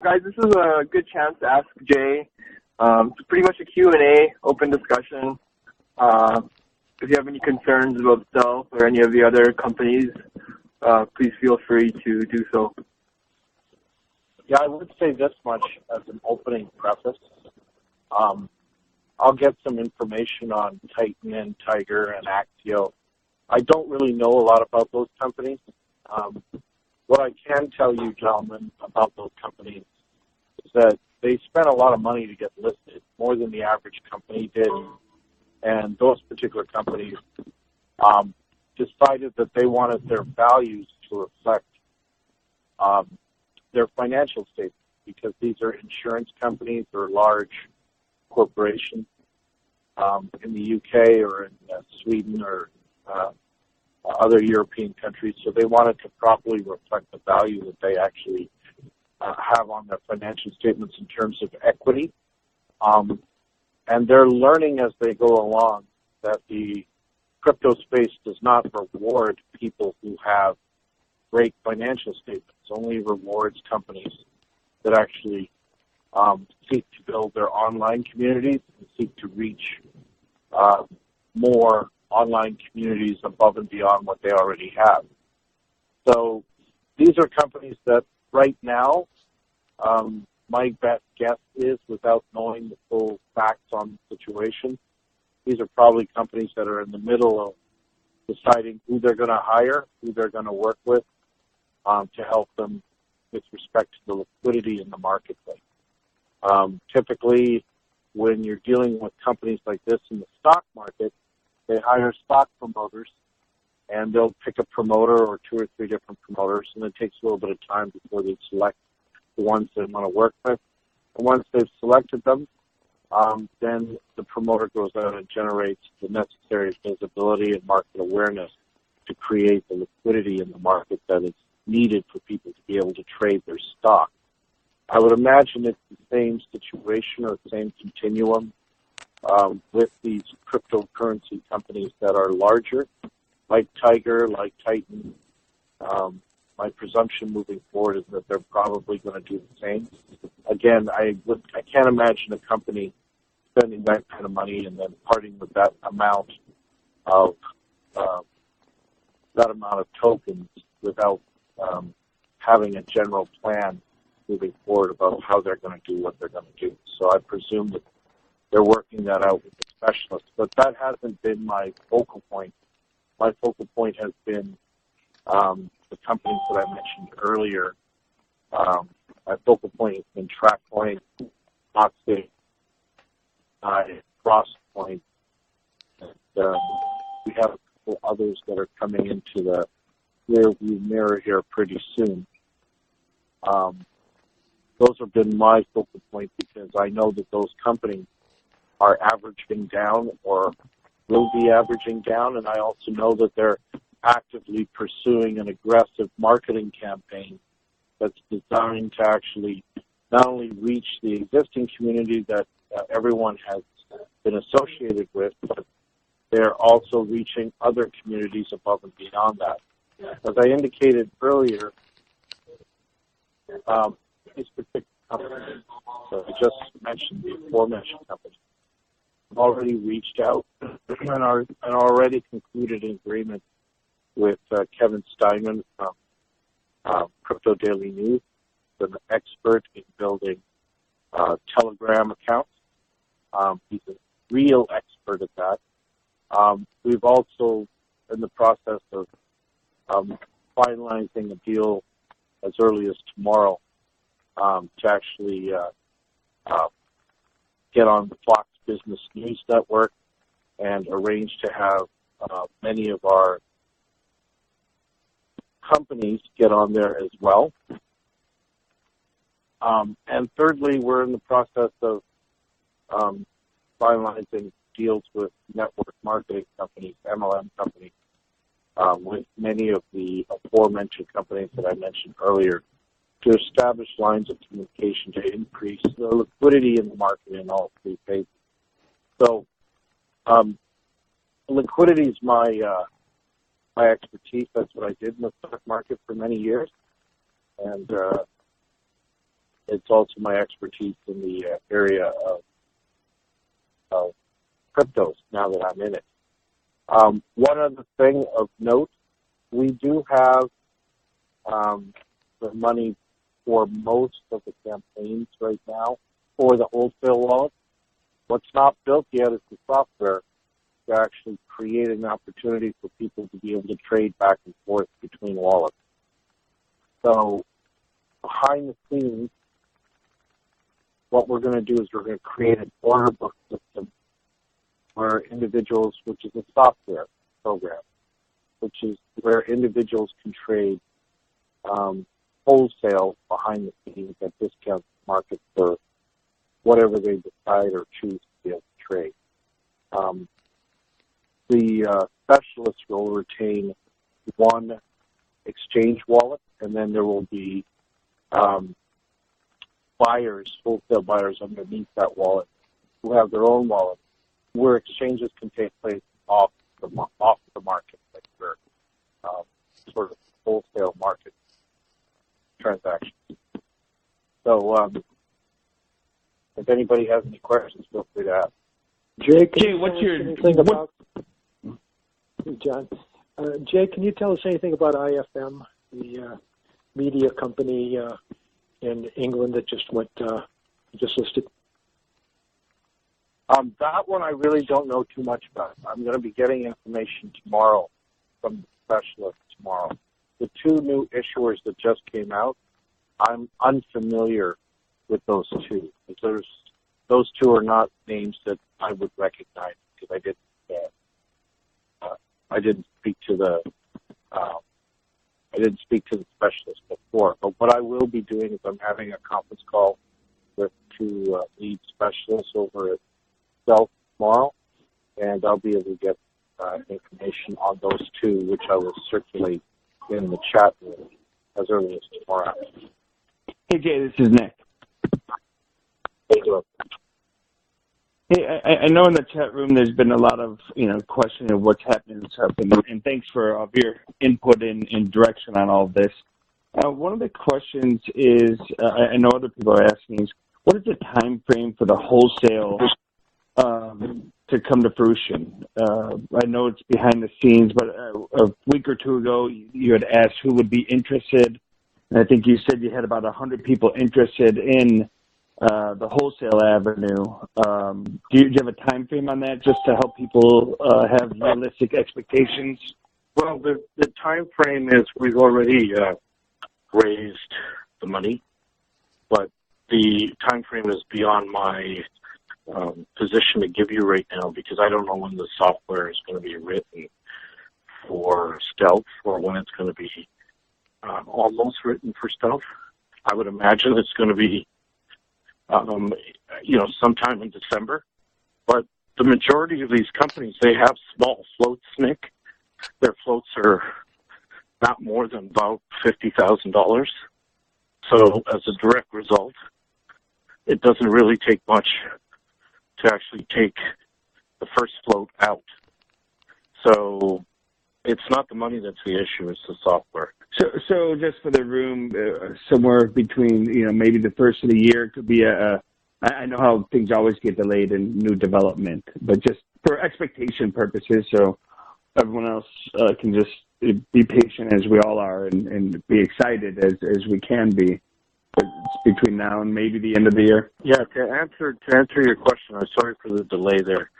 Guys, this is a good chance to ask Jay. It's pretty much a Q&A, open discussion. If you have any concerns about Stealth or any of the other companies, please feel free to do so. Yeah, I would say this much as an opening preface. I'll get some information on Titan and Tiger and Axio. I don't really know a lot about those companies. What I can tell you, gentlemen, about those companies is that they spent a lot of money to get listed, more than the average company did. And those particular companies decided that they wanted their values to reflect their financial statements, because these are insurance companies or large corporations in the UK or in Sweden or other European countries. So they wanted to properly reflect the value that they actually have on their financial statements in terms of equity. And they're learning as they go along that the crypto space does not reward people who have great financial statements, only rewards companies that actually seek to build their online communities and seek to reach more online communities above and beyond what they already have. So these are companies that right now, my best guess is, without knowing the full facts on the situation, these are probably companies that are in the middle of deciding who they're going to hire, who they're going to work with to help them with respect to the liquidity in the marketplace. Typically, when you're dealing with companies like this in the stock market, they hire stock promoters, and they'll pick a promoter or two or three different promoters, and it takes a little bit of time before they select the ones they want to work with. And once they've selected them, then the promoter goes out and generates the necessary visibility and market awareness to create the liquidity in the market that is needed for people to be able to trade their stock. I would imagine it's the same situation or the same continuum with these cryptocurrency companies that are larger, like Tiger, like Titan. My presumption moving forward is that they're probably going to do the same. Again, I can't imagine a company spending that kind of money and then parting with that amount of tokens without having a general plan moving forward about how they're going to do what they're going to do. So I presume that they're working that out with the specialists. But that hasn't been my focal point. My focal point has been the companies that I mentioned earlier. My focal point has been TrackPoint, Oxy, CrossPoint. And we have a couple others that are coming into the rearview mirror here pretty soon. Those have been my focal point because I know that those companies are averaging down or will be averaging down, and I also know that they're actively pursuing an aggressive marketing campaign that's designed to actually not only reach the existing community that everyone has been associated with, but they're also reaching other communities above and beyond that. As I indicated earlier, these particular companies, so I just mentioned the aforementioned companies, have already reached out and already concluded an agreement with Kevin Steinman from Crypto Daily News, an expert in building Telegram accounts. He's a real expert at that. We've also in the process of finalizing a deal as early as tomorrow to actually get on the Fox Business News Network and arrange to have many of our companies get on there as well. And thirdly, we're in the process of finalizing deals with network marketing companies, MLM companies, with many of the aforementioned companies that I mentioned earlier, to establish lines of communication to increase the liquidity in the market in all three phases. So liquidity is my expertise. That's what I did in the stock market for many years. And it's also my expertise in the area of cryptos now that I'm in it. One other thing of note, we do have the money for most of the campaigns right now for the wholesale wallet. What's not built yet is the software to actually create an opportunity for people to be able to trade back and forth between wallets. So behind the scenes, what we're going to do is we're going to create an order book system where individuals, which is a software program, which is where individuals can trade wholesale behind the scenes at discount market for whatever they decide or choose to be able to trade. The specialists will retain one exchange wallet, and then there will be buyers, wholesale buyers underneath that wallet who have their own wallet, where exchanges can take place off the market, like where sort of wholesale market transactions. So if anybody has any questions, feel free to ask. Jay, John? Jay, can you tell us anything about IFM, the media company in England that just listed? That one I really don't know too much about. I'm going to be getting information tomorrow from the specialist tomorrow. The two new issuers that just came out, I'm unfamiliar with those two. Those two are not names that I would recognize because I didn't speak to the specialist before. But what I will be doing is I'm having a conference call with two lead specialists over at Stealth tomorrow, and I'll be able to get information on those two, which I will circulate in the chat room as early as tomorrow. Hey, Jay, this is Nick. How you doing? Hey, I know in the chat room there's been a lot of, questioning of what's happening and stuff, and thanks for all of your input and direction on all of this. One of the questions is, I know other people are asking, is what is the time frame for the wholesale to come to fruition? I know it's behind the scenes, but a week or two ago you had asked who would be interested, and I think you said you had about 100 people interested in the wholesale avenue. Do you have a time frame on that, just to help people have realistic expectations? Well, the time frame is we've already raised the money, but the time frame is beyond my position to give you right now because I don't know when the software is going to be written for Stealth or when it's going to be almost written for Stealth. I would imagine it's going to be sometime in December. But the majority of these companies, they have small floats, Nick. Their floats are not more than about $50,000. So as a direct result, it doesn't really take much to actually take the first float out. So it's not the money that's the issue, it's the software. So just for the room, somewhere between, maybe the first of the year, it could be I know how things always get delayed in new development, but just for expectation purposes, so everyone else can just be patient as we all are and be excited as we can be. But it's between now and maybe the end of the year. Yeah, to answer your question, I'm sorry for the delay there.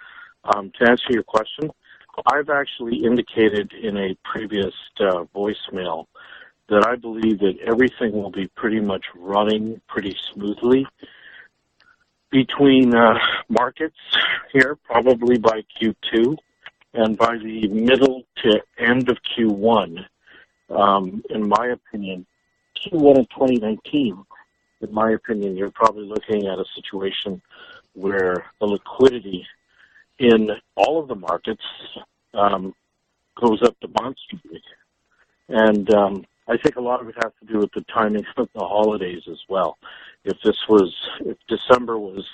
To answer your question, I've actually indicated in a previous voicemail that I believe that everything will be pretty much running pretty smoothly between markets here, probably by Q2, and by the middle to end of Q1, in my opinion, Q1 of 2019, in my opinion, you're probably looking at a situation where the liquidity in all of the markets goes up demonstrably. And I think a lot of it has to do with the timing of the holidays as well. If December was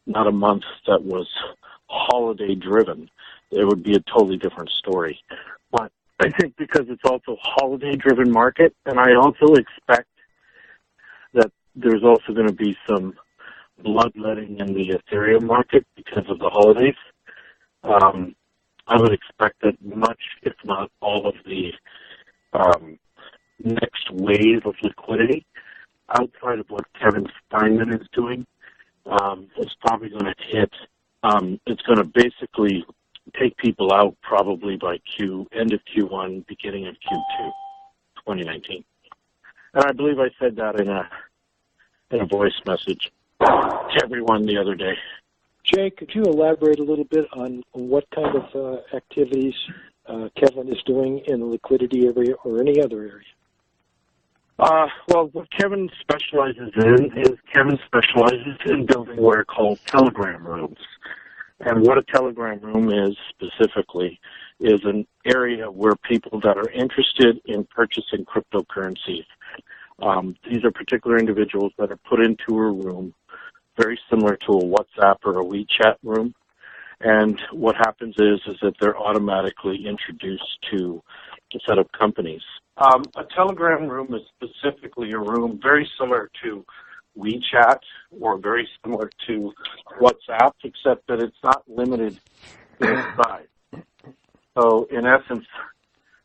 not a month that was holiday driven, it would be a totally different story. But I think because it's also a holiday driven market, and I also expect that there's also going to be some bloodletting in the Ethereum market because of the holidays. I would expect that much, if not all, of the next wave of liquidity outside of what Kevin Steinman is doing is probably going to hit. It's going to basically take people out probably by end of Q1, beginning of Q2, 2019. And I believe I said that in a voice message to everyone the other day. Jay, could you elaborate a little bit on what kind of activities Kevin is doing in the liquidity area or any other area? Well, what Kevin specializes in building what are called telegram rooms. And what a telegram room is specifically is an area where people that are interested in purchasing cryptocurrencies, these are particular individuals that are put into a room very similar to a WhatsApp or a WeChat room. And what happens is that they're automatically introduced to a set of companies. A telegram room is specifically a room very similar to WeChat or very similar to WhatsApp, except that it's not limited in size. So in essence,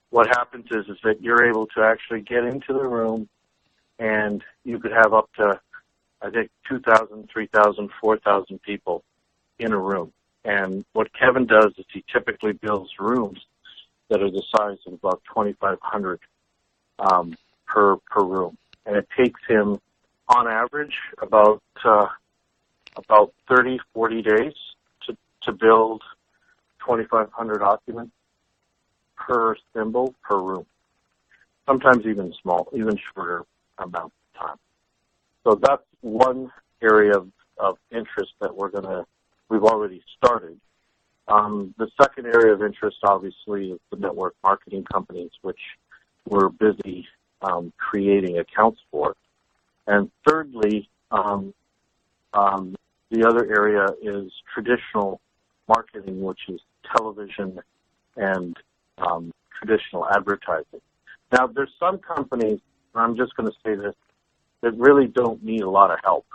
what happens is that you're able to actually get into the room and you could have up to, I think, 2,000, 3,000, 4,000 people in a room. And what Kevin does is he typically builds rooms that are the size of about 2,500 per room. And it takes him, on average, about 30, 40 days to build 2,500 occupants per symbol per room. Sometimes even shorter amount of time. So that's one area of interest that we've already started. The second area of interest, obviously, is the network marketing companies, which we're busy creating accounts for. And thirdly, the other area is traditional marketing, which is television and traditional advertising. Now, there's some companies, and I'm just going to say this, that really don't need a lot of help.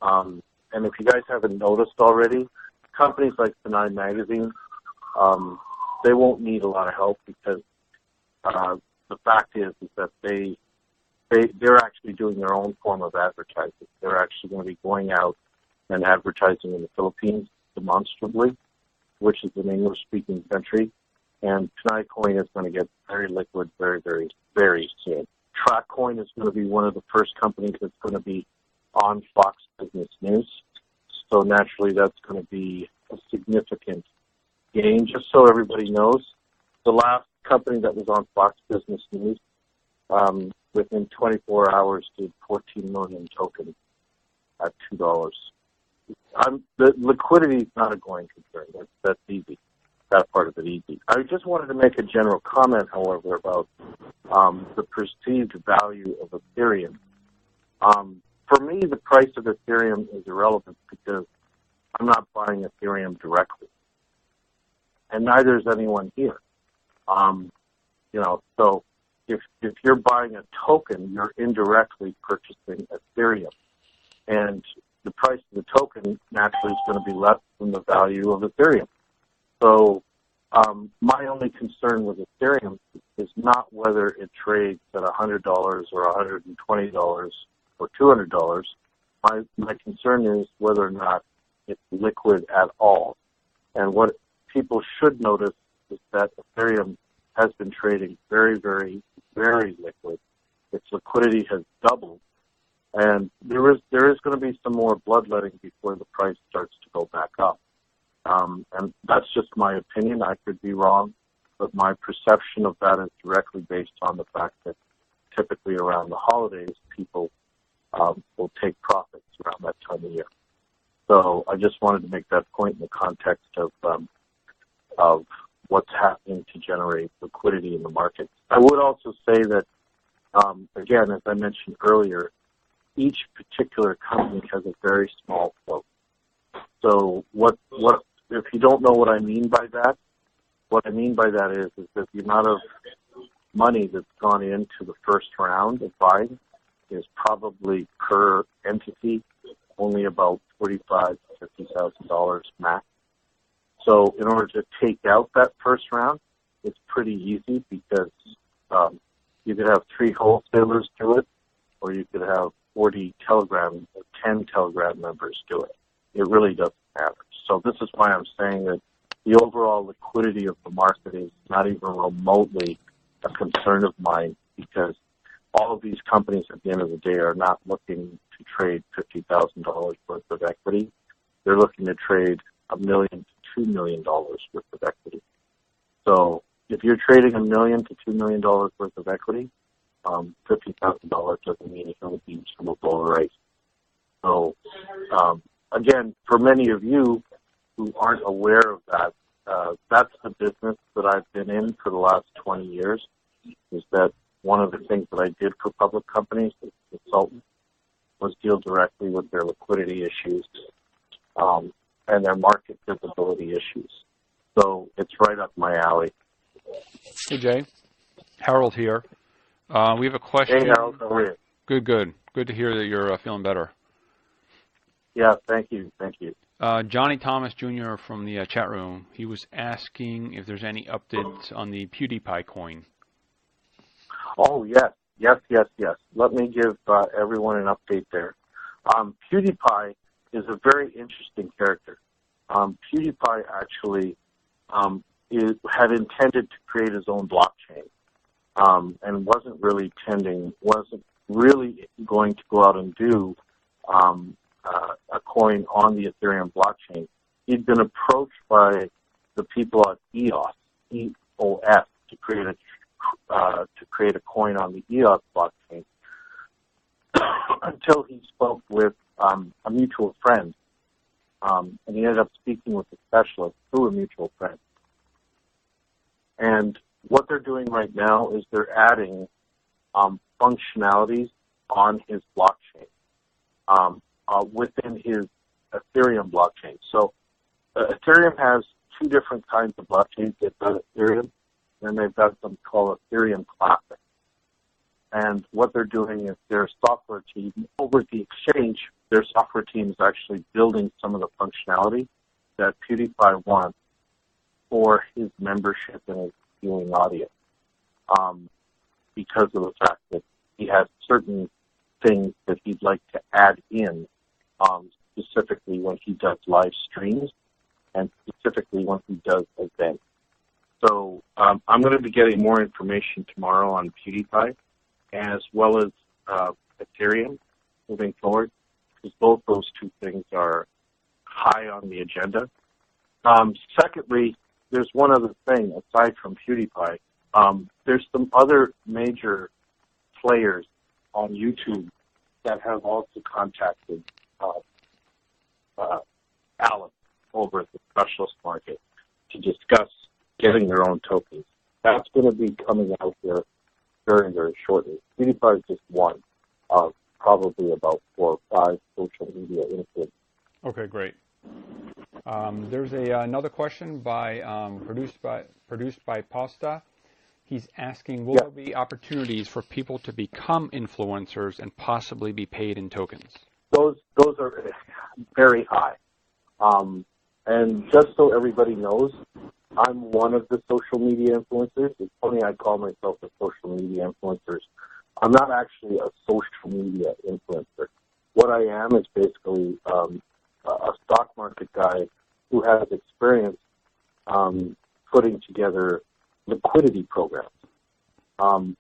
And if you guys haven't noticed already, companies like Tonight Magazine, they won't need a lot of help because the fact is that they're actually doing their own form of advertising. They're actually going to be going out and advertising in the Philippines demonstrably, which is an English-speaking country. And Tonight Coin is going to get very liquid very, very, very soon. TrackCoin is going to be one of the first companies that's going to be on Fox Business News. So naturally, that's going to be a significant gain. Just so everybody knows, the last company that was on Fox Business News, within 24 hours, did 14 million tokens at $2. The liquidity is not a going concern. That's easy. That part of it easy. I just wanted to make a general comment, however, about the perceived value of Ethereum. For me, the price of Ethereum is irrelevant because I'm not buying Ethereum directly, and neither is anyone here. So if you're buying a token, you're indirectly purchasing Ethereum, and the price of the token naturally is going to be less than the value of Ethereum. So my only concern with Ethereum is not whether it trades at $100 or $120 or $200. My concern is whether or not it's liquid at all. And what people should notice is that Ethereum has been trading very, very, very liquid. Its liquidity has doubled. And there is going to be some more bloodletting before the price starts to go back up. And that's just my opinion. I could be wrong, but my perception of that is directly based on the fact that typically around the holidays, people will take profits around that time of year. So I just wanted to make that point in the context of what's happening to generate liquidity in the market. I would also say that, again, as I mentioned earlier, each particular company has a very small float. So what if you don't know what I mean by that, what I mean by that is that the amount of money that's gone into the first round of buying is probably per entity, only about $45,000 to $50,000 max. So in order to take out that first round, it's pretty easy because you could have 3 wholesalers do it, or you could have 40 Telegram or 10 Telegram members do it. It really doesn't matter. So this is why I'm saying that the overall liquidity of the market is not even remotely a concern of mine, because all of these companies at the end of the day are not looking to trade $50,000 worth of equity. They're looking to trade $1 million to $2 million worth of equity. So if you're trading $1 million to $2 million worth of equity, $50,000 doesn't mean you're going to be Super Bowl race. So again, for many of you who aren't aware of that, that's the business that I've been in for the last 20 years, is that one of the things that I did for public companies as a consultant was deal directly with their liquidity issues and their market visibility issues. So it's right up my alley. Hey, Jay. Harold here. We have a question. Hey, Harold. How are you? Good, good. Good to hear that you're feeling better. Yeah, thank you. Thank you. Johnny Thomas Jr. from the chat room, he was asking if there's any updates on the PewDiePie coin. Oh, yes. Let me give everyone an update there. PewDiePie is a very interesting character. PewDiePie actually had intended to create his own blockchain and wasn't really going to go out and do a coin on the Ethereum blockchain. He'd been approached by the people at EOS, EOS, to create a coin on the EOS blockchain until he spoke with a mutual friend, and he ended up speaking with a specialist through a mutual friend. And what they're doing right now is they're adding functionalities on his blockchain within his Ethereum blockchain. So Ethereum has 2 different kinds of blockchains. They've got Ethereum, and they've got something called Ethereum Classic. And what they're doing is their software team over at the exchange, their software team is actually building some of the functionality that PewDiePie wants for his membership and his viewing audience, because of the fact that he has certain things that he'd like to add in, specifically when he does live streams and specifically when he does events. So I'm going to be getting more information tomorrow on PewDiePie as well as Ethereum moving forward, because both those 2 things are high on the agenda. Secondly, there's one other thing aside from PewDiePie. There's some other major players on YouTube that have also contacted Alan over at the specialist market to discuss getting their own tokens. That's going to be coming out here very, very shortly. PewDiePie is just one of probably about 4 or 5 social media influencers. Okay, great. There's another question produced by Pasta. He's asking, will there be opportunities for people to become influencers and possibly be paid in tokens? Those are very high. And just so everybody knows, I'm one of the social media influencers. It's funny I call myself a social media influencer. I'm not actually a social media influencer. What I am is basically a stock market guy who has experience putting together liquidity programs,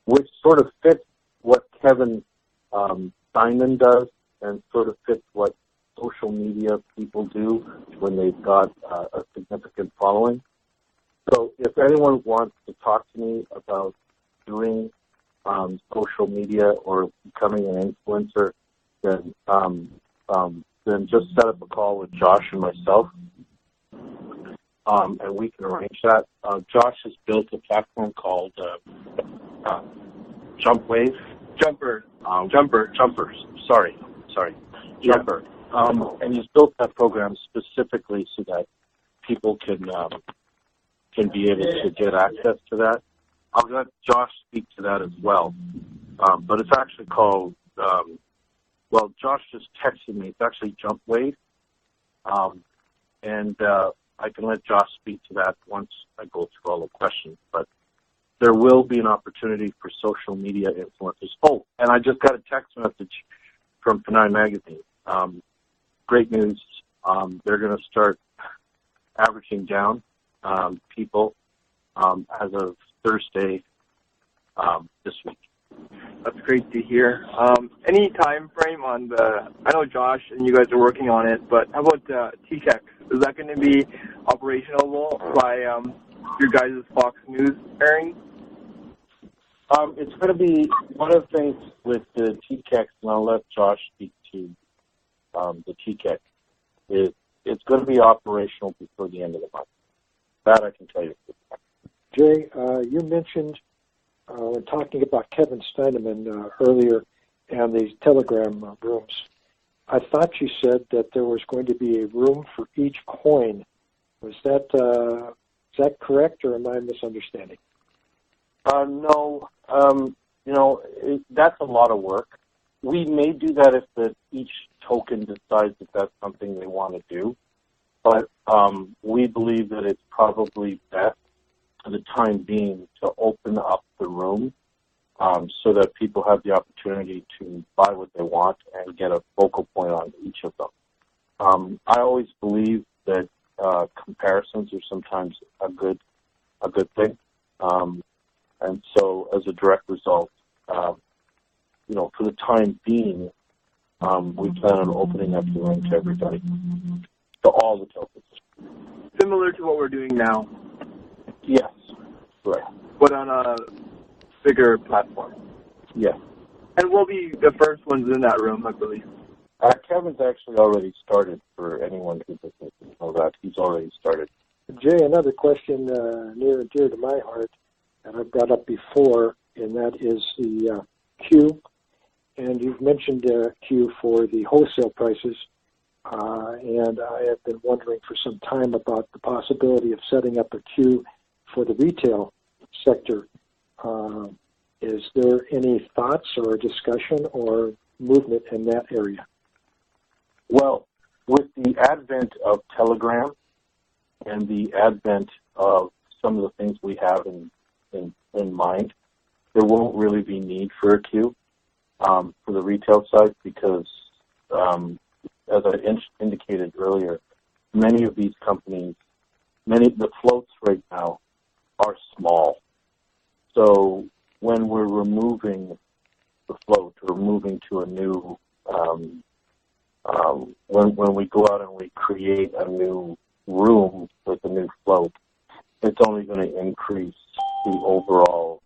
which sort of fits what Kevin Steinman does and sort of fits what social media people do when they've got a significant following. So if anyone wants to talk to me about doing social media or becoming an influencer, then just set up a call with Josh and myself, and we can arrange that. Josh has built a platform called Jumper. And he's built that program specifically so that people can be able to get access to that. I'll let Josh speak to that as well. But it's actually called well, Josh just texted me. It's actually Jump Wade. And I can let Josh speak to that once I go through all the questions. But there will be an opportunity for social media influencers. Oh, and I just got a text message from Penang Magazine. Great news. They're going to start averaging down people as of Thursday this week. That's great to hear. Any time frame on I know Josh and you guys are working on it, but how about TChex? Is that going to be operational by your guys' Fox News airing? It's going to be one of the things with the TChex, and I'll let Josh speak to the TChex, is it's going to be operational before the end of the month. That I can tell you. Jay, you mentioned when talking about Kevin Steineman earlier and these Telegram rooms, I thought you said that there was going to be a room for each coin. Is that correct, or am I misunderstanding? No. That's a lot of work. We may do that if each token decides that that's something they want to do, but we believe that it's probably best for the time being to open up the room so that people have the opportunity to buy what they want and get a focal point on each of them. I always believe that comparisons are sometimes a good thing, and so as a direct result, for the time being, we plan on opening up the room to everybody, to all the tokens. Similar to what we're doing now. Yes, right. But on a bigger platform. Yes. And we'll be the first ones in that room, I believe. Kevin's actually already started, for anyone who doesn't know that. He's already started. Jay, another question near and dear to my heart that I've brought up before, and that is the Q. And you've mentioned Q for the wholesale prices, and I have been wondering for some time about the possibility of setting up a Q for the retail sector. Is there any thoughts or discussion or movement in that area? Well, with the advent of Telegram and the advent of some of the things we have in mind, there won't really be need for a queue for the retail side because, as I indicated earlier, many of these companies, the floats right now are small. So when we're removing the float or moving to a new, when we go out and we create a new room with a new float, it's only going to increase the overall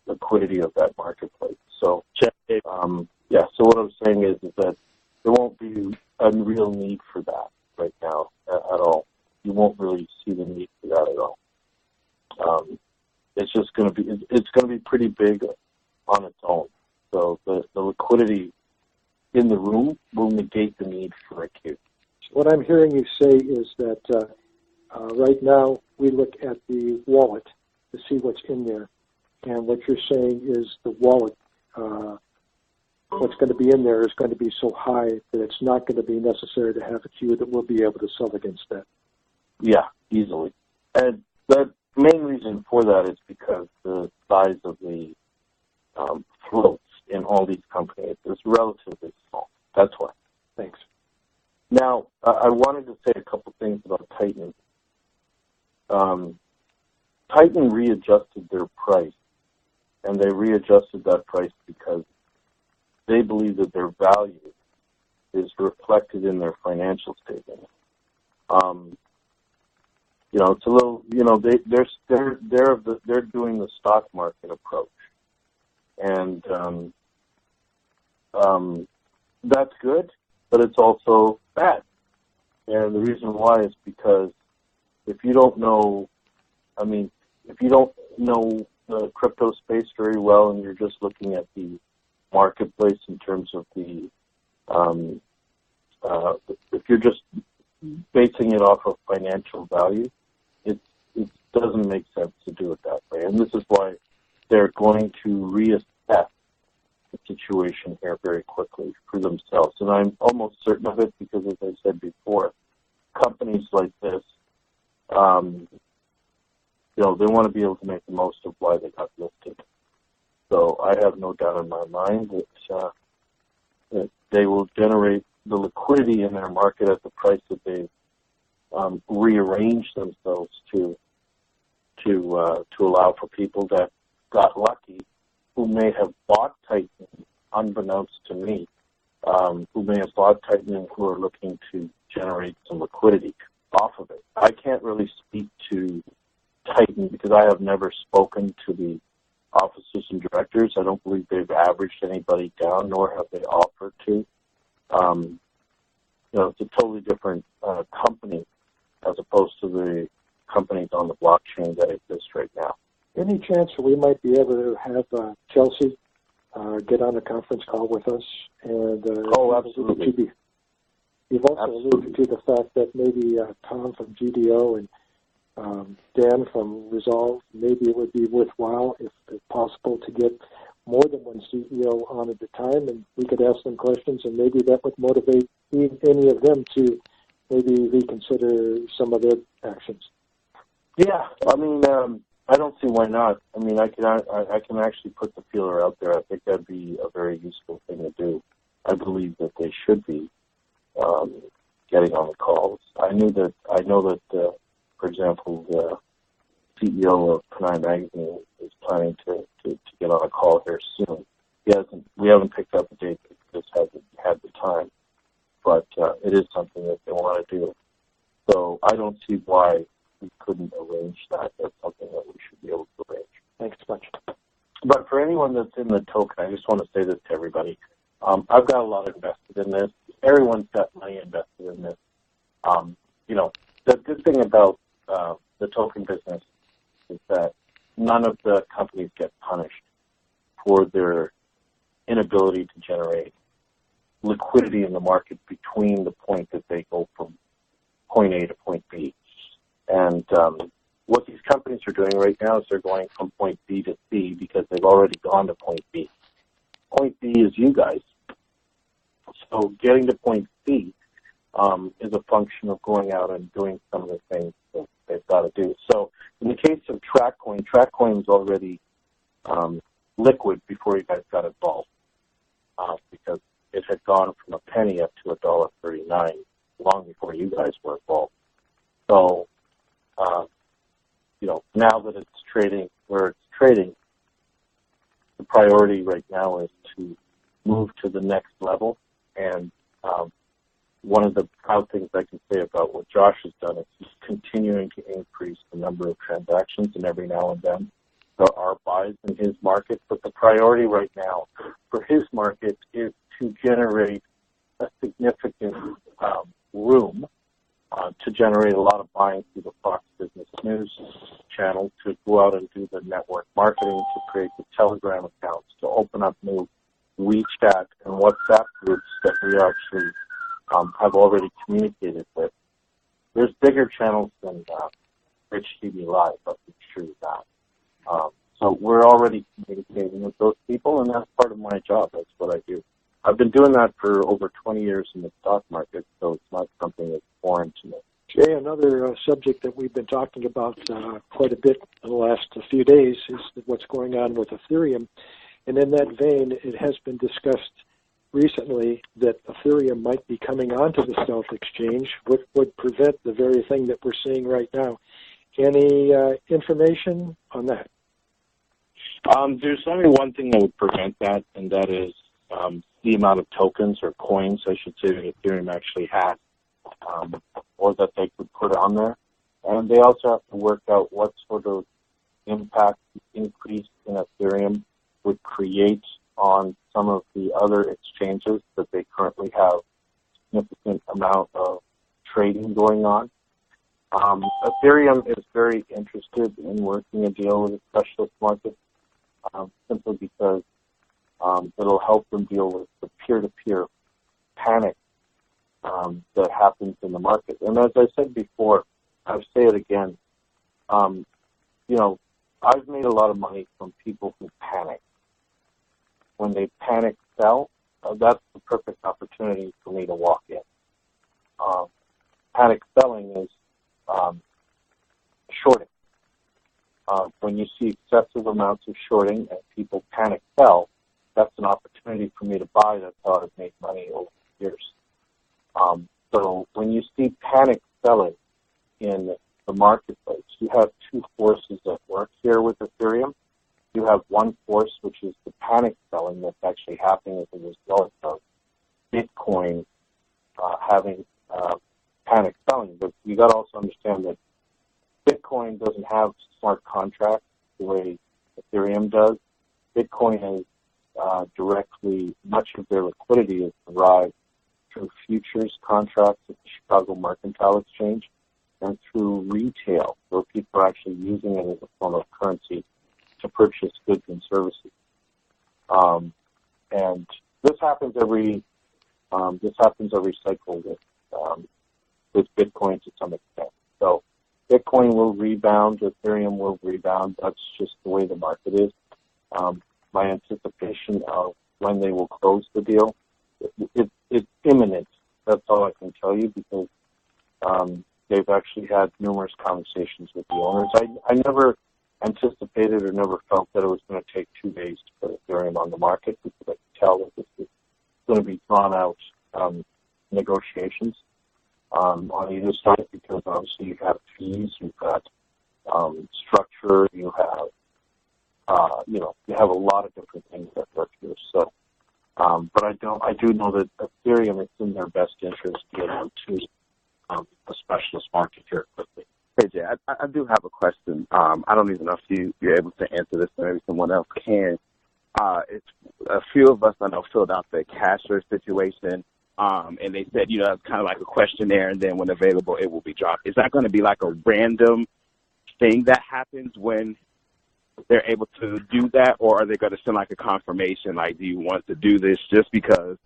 liquidity of that marketplace. So, so what I'm saying is that there won't be a real need for that right now at all. You won't really see the need for that at all. It's just going to be pretty big on its own. So the liquidity in the room will negate the need for a queue. What I'm hearing you say is that right now we look at the wallet to see what's in there, and what you're saying is the wallet, what's going to be in there is going to be so high that it's not going to be necessary to have a queue that we'll be able to sell against that. Yeah, easily. And the main reason for that is because the size of the floats in all these companies is relatively small. That's why. Thanks. Now, I wanted to say a couple things about Titan. Titan readjusted their price, and they readjusted that price because they believe that their value is reflected in their financial statement. It's a little, they're doing the stock market approach, and that's good, but it's also bad. And the reason why is because if you don't know the crypto space very well, and you're just looking at the marketplace in terms of the, if you're just basing it off of financial value, it doesn't make sense to do it that way. And this is why they're going to reassess the situation here very quickly for themselves. And I'm almost certain of it because, as I said before, companies like this, they want to be able to make the most of why they got listed. So I have no doubt in my mind that they will generate the liquidity in their market at the price that they've rearranged themselves to allow for people that got lucky, who may have bought Titan unbeknownst to me, who may have bought Titan and who are looking to generate some liquidity off of it. I can't really speak to Titan because I have never spoken to the officers and directors. I don't believe they've averaged anybody down, nor have they offered to. It's a totally different company as opposed to the companies on the blockchain that exist right now. Any chance that we might be able to have Chelsea get on a conference call with us? And absolutely. You've also alluded to the fact that maybe Tom from GDO and Dan from Resolve, maybe it would be worthwhile, if possible, to get more than one CEO on at a time, and we could ask them questions, and maybe that would motivate any of them to maybe reconsider some of their actions. Yeah, I don't see why not. I can actually put the feeler out there. I think that'd be a very useful thing to do. I believe that they should be getting on the calls. I know that, for example, the CEO of Panay Magazine is planning to get on a call here soon. We haven't picked up a date because just hasn't had the time, but it is something that they want to do. So I don't see why we couldn't arrange that. That's something that we should be able to arrange. Thanks so much. But for anyone that's in the token, I just want to say this to everybody. I've got a lot invested in this. Everyone's got money invested in this. The good thing about the token business is that none of the companies get punished for their inability to generate liquidity in the market between the point that they go from point A to point B. And what these companies are doing right now is they're going from point B to C because they've already gone to point B. Point B is you guys. So getting to point C is a function of going out and doing some of the things that they've got to do. So in the case of TrackCoin was already liquid before you guys got involved because it had gone from a penny up to $1.39 long before you guys were involved. So, now that it's trading where it's trading, the priority right now is to move to the next level. And one of the proud things I can say about what Josh has done is he's continuing to increase the number of transactions, and every now and then there are buys in his market. But the priority right now for his market is to generate a significant room to generate a lot of buying through the Fox Business News channel, to go out and do the network marketing, to create the Telegram accounts, to open up new WeChat and WhatsApp groups that we actually have already communicated with. There's bigger channels than Rich TV Live, but it's true that. So we're already communicating with those people, and that's part of my job. That's what I do. I've been doing that for over 20 years in the stock market, so it's not something that's foreign to me. Jay, another subject that we've been talking about quite a bit in the last few days is what's going on with Ethereum. And in that vein, it has been discussed recently that Ethereum might be coming onto the Stealth Exchange, which would prevent the very thing that we're seeing right now. Any information on that? There's only one thing that would prevent that, and that is the amount of tokens or coins, I should say, that Ethereum actually has, or that they could put on there. And they also have to work out what sort of impact the increase in Ethereum would create on some of the other exchanges that they currently have significant amount of trading going on. Ethereum is very interested in working a deal with a specialist market simply because it'll help them deal with the peer-to-peer panic that happens in the market. And as I said before, I'll say it again, I've made a lot of money from people who panic. when they panic sell, that's the perfect opportunity for me to walk in. Panic selling is shorting. When you see excessive amounts of shorting and people panic sell, that's an opportunity for me to buy. That's how I've made money over the years. So when you see panic selling in the marketplace, you have two forces at work here with Ethereum. You have one force, which is the panic selling that's actually happening as a result of Bitcoin having panic selling. But you got to also understand that Bitcoin doesn't have smart contracts the way Ethereum does. Bitcoin is directly, much of their liquidity is derived through futures contracts at the Chicago Mercantile Exchange and through retail, where people are actually using it as a form of currency to purchase goods and services. And this happens every cycle with Bitcoin to some extent. So Bitcoin will rebound, Ethereum will rebound. That's just the way the market is. My anticipation of when they will close the deal, it's imminent. That's all I can tell you, because they've actually had numerous conversations with the owners. I never anticipated or never felt that it was going to take 2 days to put Ethereum on the market, because I could tell that this is going to be drawn out negotiations on either side, because obviously you have fees, you've got structure, you have you have a lot of different things that work here. So, but I do know that Ethereum is in their best interest to get into a specialist market here quickly. Hey, Jay, I do have a question. I don't even know if you're able to answer this, or maybe someone else can. It's a few of us I know filled out the cashless situation, and they said, it's kind of like a questionnaire, and then when available, it will be dropped. Is that going to be like a random thing that happens when they're able to do that, or are they going to send like a confirmation, like, do you want to do this, just because,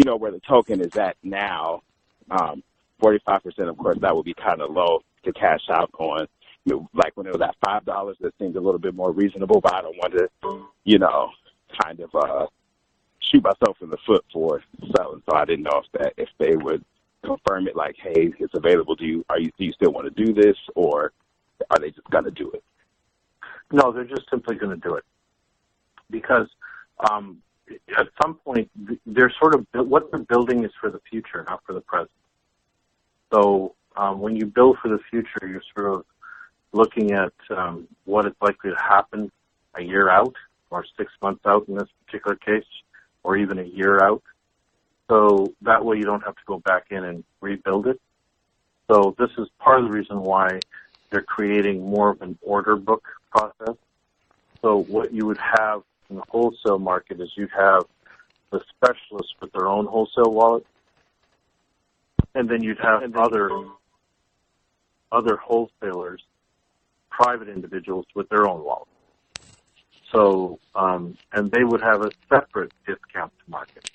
where the token is at now, 45%, of course, that would be kind of low to cash out on. Like when it was at $5, that seemed a little bit more reasonable, but I don't want to, kind of shoot myself in the foot for selling. So I didn't know if they would confirm it, like, hey, it's available. Do you still want to do this, or are they just going to do it? No, they're just simply going to do it, because at some point they're sort of, what they're building is for the future, not for the present. So when you build for the future, you're sort of looking at what is likely to happen a year out, or 6 months out in this particular case, or even a year out. So that way you don't have to go back in and rebuild it. So this is part of the reason why they're creating more of an order book process. So what you would have in the wholesale market is you'd have the specialists with their own wholesale wallet, and then you'd have other wholesalers, private individuals with their own wallet. So, and they would have a separate discount to market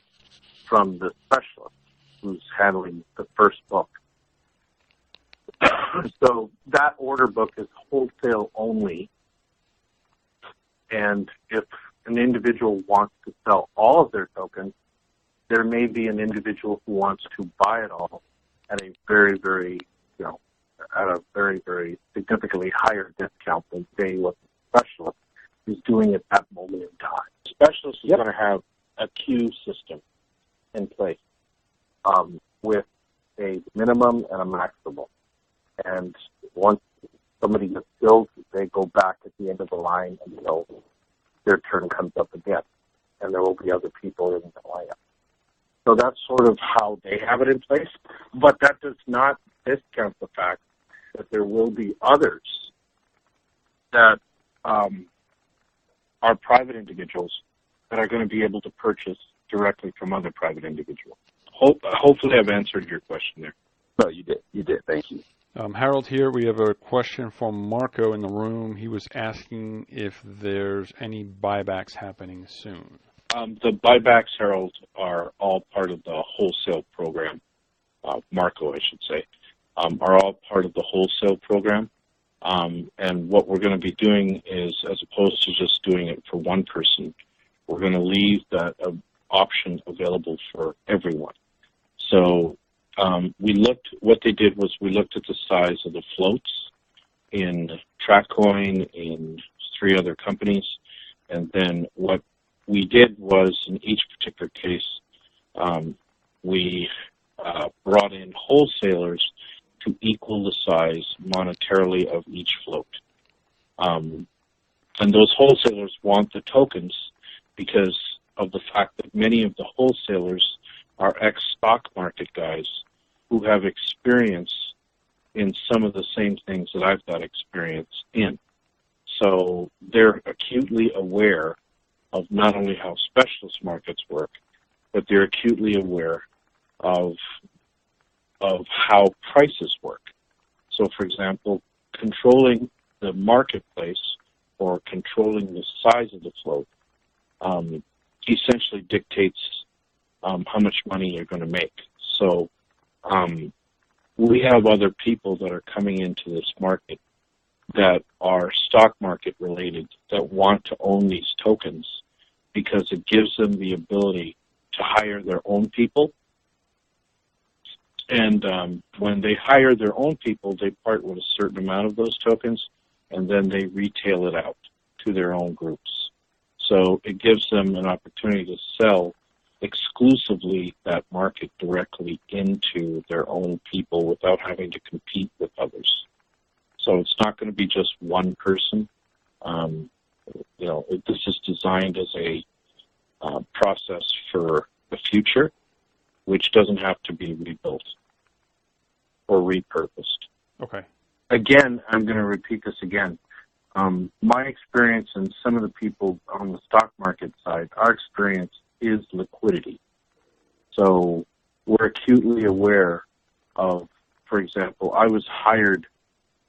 from the specialist who's handling the first book. So that order book is wholesale only, and if an individual wants to sell all of their tokens, there may be an individual who wants to buy it all at a very, very, at a very, very significantly higher discount than, say, what the specialist is doing at that moment in time. The specialist is going to have a queue system in place with a minimum and a maximum. And once somebody gets filled, they go back at the end of the line until their turn comes up again, and there will be other people in the lineup. So that's sort of how they have it in place, but that does not discount the fact that there will be others that are private individuals that are going to be able to purchase directly from other private individuals. Hopefully I've answered your question there. No, you did. You did. Thank you. Harold here. We have a question from Marco in the room. He was asking if there's any buybacks happening soon. The buybacks, Harold, are all part of the wholesale program. Marco, I should say, are all part of the wholesale program. And what we're going to be doing is, as opposed to just doing it for one person, We're going to leave that option available for everyone. So what they did was we looked at the size of the floats in TrackCoin, in 3 other companies, and then what we did was, in each particular case, we brought in wholesalers to equal the size monetarily of each float. And those wholesalers want the tokens because of the fact that many of the wholesalers are ex-stock market guys who have experience in some of the same things that I've got experience in. So they're acutely aware of not only how specialist markets work, but they're acutely aware of how prices work. So, for example, controlling the marketplace or controlling the size of the float essentially dictates how much money you're going to make. So we have other people that are coming into this market that are stock market related that want to own these tokens because it gives them the ability to hire their own people. And when they hire their own people, they part with a certain amount of those tokens, and then they retail it out to their own groups. So it gives them an opportunity to sell exclusively that market directly into their own people without having to compete with others. So it's not going to be just one person. This is designed as a process for the future, which doesn't have to be rebuilt or repurposed. Okay. Again, I'm going to repeat this again. My experience and some of the people on the stock market side, our experience is liquidity. So we're acutely aware of, for example, I was hired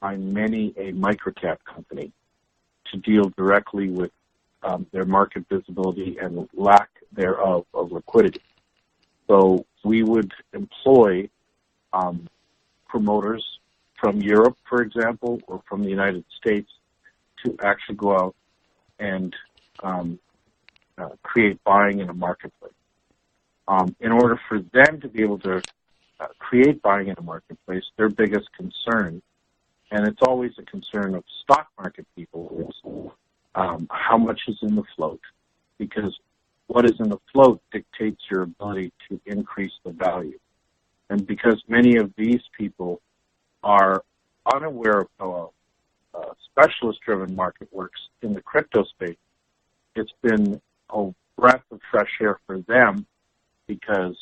by many a microcap company to deal directly with their market visibility and lack thereof of liquidity. So we would employ promoters from Europe, for example, or from the United States to actually go out and create buying in a marketplace. In order for them to be able to create buying in a marketplace, their biggest concern, and it's always a concern of stock market people, is how much is in the float, because what is in the float dictates your ability to increase the value. And because many of these people are unaware of how a specialist-driven market works in the crypto space, it's been a breath of fresh air for them because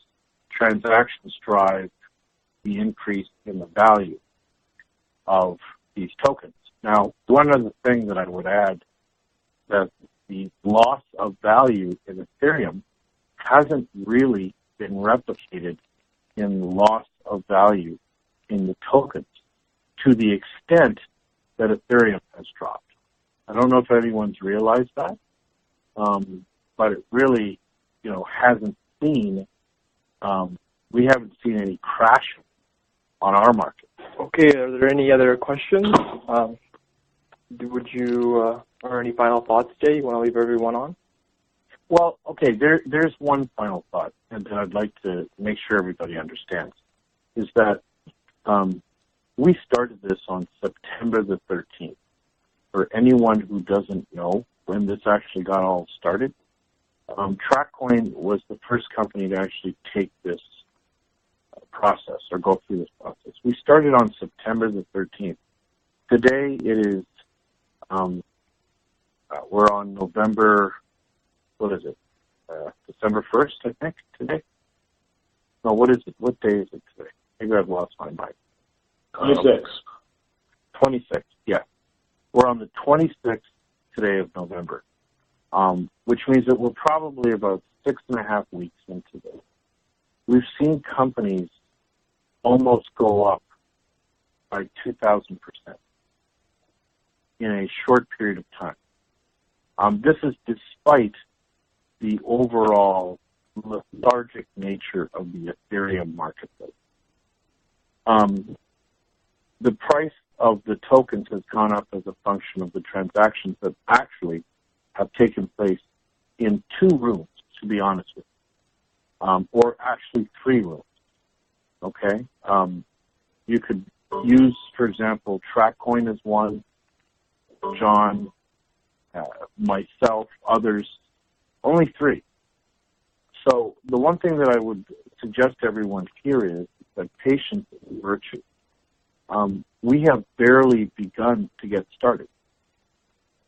transactions drive the increase in the value of these tokens. Now, one other thing that I would add, that the loss of value in Ethereum hasn't really been replicated in the loss of value in the tokens to the extent that Ethereum has dropped. I don't know if anyone's realized that, but it really, hasn't seen, we haven't seen any crashing on our market. Okay, are there any other questions? Would you, or any final thoughts, Jay? You want to leave everyone on? Well, okay, there's one final thought, and I'd like to make sure everybody understands, is that we started this on September the 13th. For anyone who doesn't know when this actually got all started, TrackCoin was the first company to actually take this process or go through this process. We started on September the 13th. Today it is, we're on November, what is it? December 1st, I think, today? No, what is it? What day is it today? Maybe I've lost my mind. 26. 26, yeah. We're on the 26th today of November, which means that we're probably about 6.5 weeks into this. We've seen companies almost go up by 2,000% in a short period of time. This is despite the overall lethargic nature of the Ethereum marketplace. The price of the tokens has gone up as a function of the transactions that actually have taken place in 2 rooms, to be honest with you, or actually 3 rooms. Okay, you could use, for example, TrackCoin as one, John, myself, others, only 3. So the one thing that I would suggest to everyone here is that patience is a virtue. We have barely begun to get started.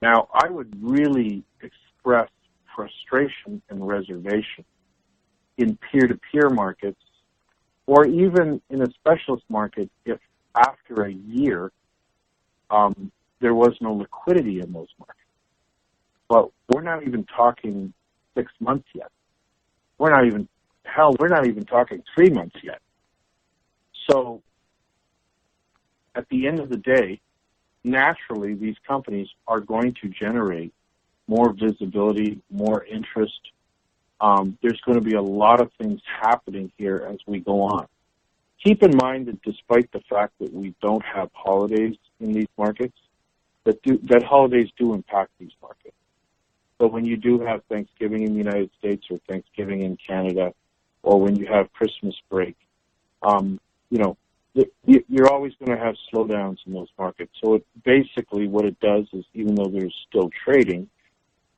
Now, I would really express frustration and reservation in peer-to-peer markets, or even in a specialist market if after a year there was no liquidity in those markets. But we're not even talking 6 months yet. We're not even talking 3 months yet. So at the end of the day, naturally, these companies are going to generate more visibility, more interest. There's going to be a lot of things happening here as we go on. Keep in mind that despite the fact that we don't have holidays in these markets, that holidays do impact these markets. So when you do have Thanksgiving in the United States or Thanksgiving in Canada, or when you have Christmas break, you're always going to have slowdowns in those markets. So basically what it does is, even though there's still trading,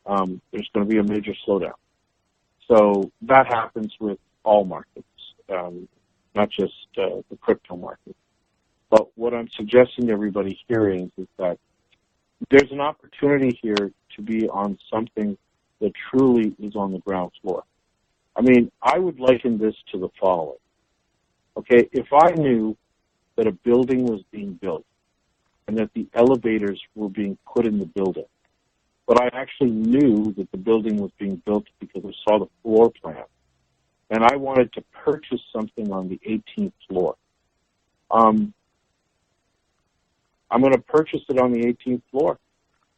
there's going to be a major slowdown. So that happens with all markets, not just the crypto market. But what I'm suggesting to everybody here is that there's an opportunity here to be on something that truly is on the ground floor. I mean, I would liken this to the following. Okay, if I knew that a building was being built and that the elevators were being put in the building, but I actually knew that the building was being built because I saw the floor plan, and I wanted to purchase something on the 18th floor. I'm going to purchase it on the 18th floor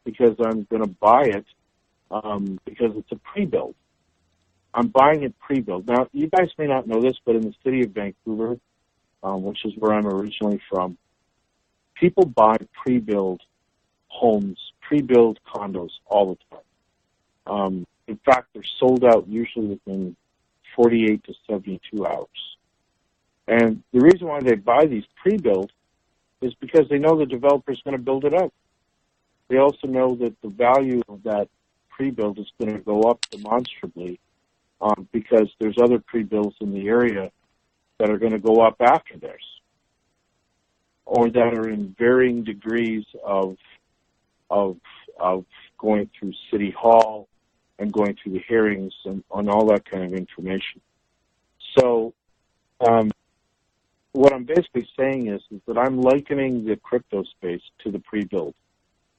because I'm going to buy it because it's a pre-build. I'm buying it pre-built. Now, you guys may not know this, but in the city of Vancouver, which is where I'm originally from, people buy pre-build homes, pre-build condos all the time. In fact, they're sold out usually within 48 to 72 hours. And the reason why they buy these pre-build is because they know the developer is going to build it out. They also know that the value of that pre-build is going to go up demonstrably because there's other pre-builds in the area that are going to go up after theirs, or that are in varying degrees of going through City Hall and going through the hearings and on all that kind of information. So what I'm basically saying is that I'm likening the crypto space to the pre-build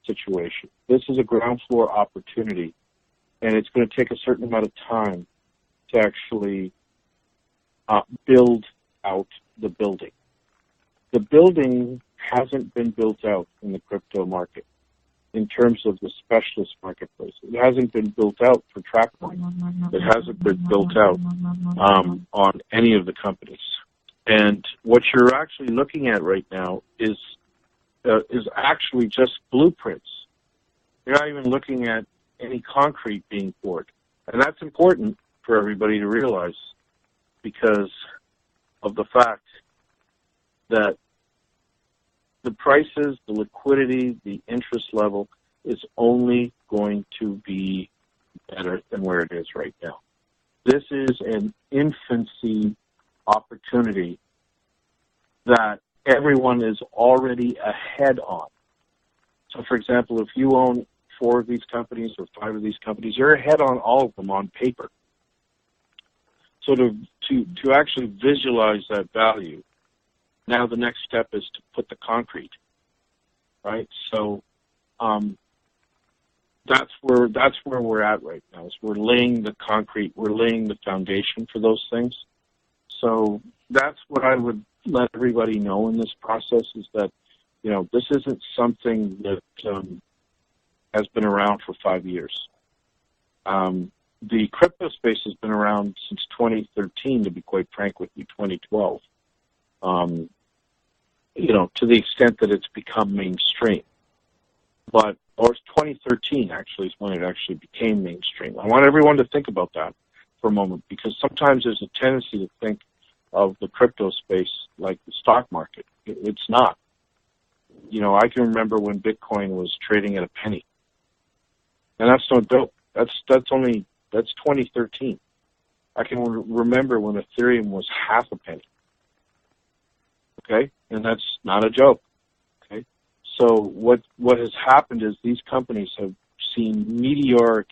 situation. This is a ground floor opportunity, and it's going to take a certain amount of time to actually build out the building. The building hasn't been built out in the crypto market in terms of the specialist marketplace. It hasn't been built out for TrackCoin. It hasn't been built out on any of the companies. And what you're actually looking at right now is actually just blueprints. You're not even looking at any concrete being poured. And that's important for everybody to realize because of the fact that the prices, the liquidity, the interest level is only going to be better than where it is right now. This is an infancy opportunity that everyone is already ahead on. So, for example, if you own 4 of these companies or 5 of these companies, you're ahead on all of them on paper. So to actually visualize that value, now the next step is to put the concrete, right? So that's where we're at right now. Is we're laying the concrete, we're laying the foundation for those things. So that's what I would let everybody know in this process is that, this isn't something that has been around for 5 years. The crypto space has been around since 2013, to be quite frank with you, 2012. To the extent that it's become mainstream. Or 2013 actually is when it actually became mainstream. I want everyone to think about that for a moment, because sometimes there's a tendency to think of the crypto space like the stock market. It's not. You know, I can remember when Bitcoin was trading at a penny. And that's no joke. That's 2013. I can remember when Ethereum was half a penny. Okay? And that's not a joke. Okay? So what has happened is these companies have seen meteoric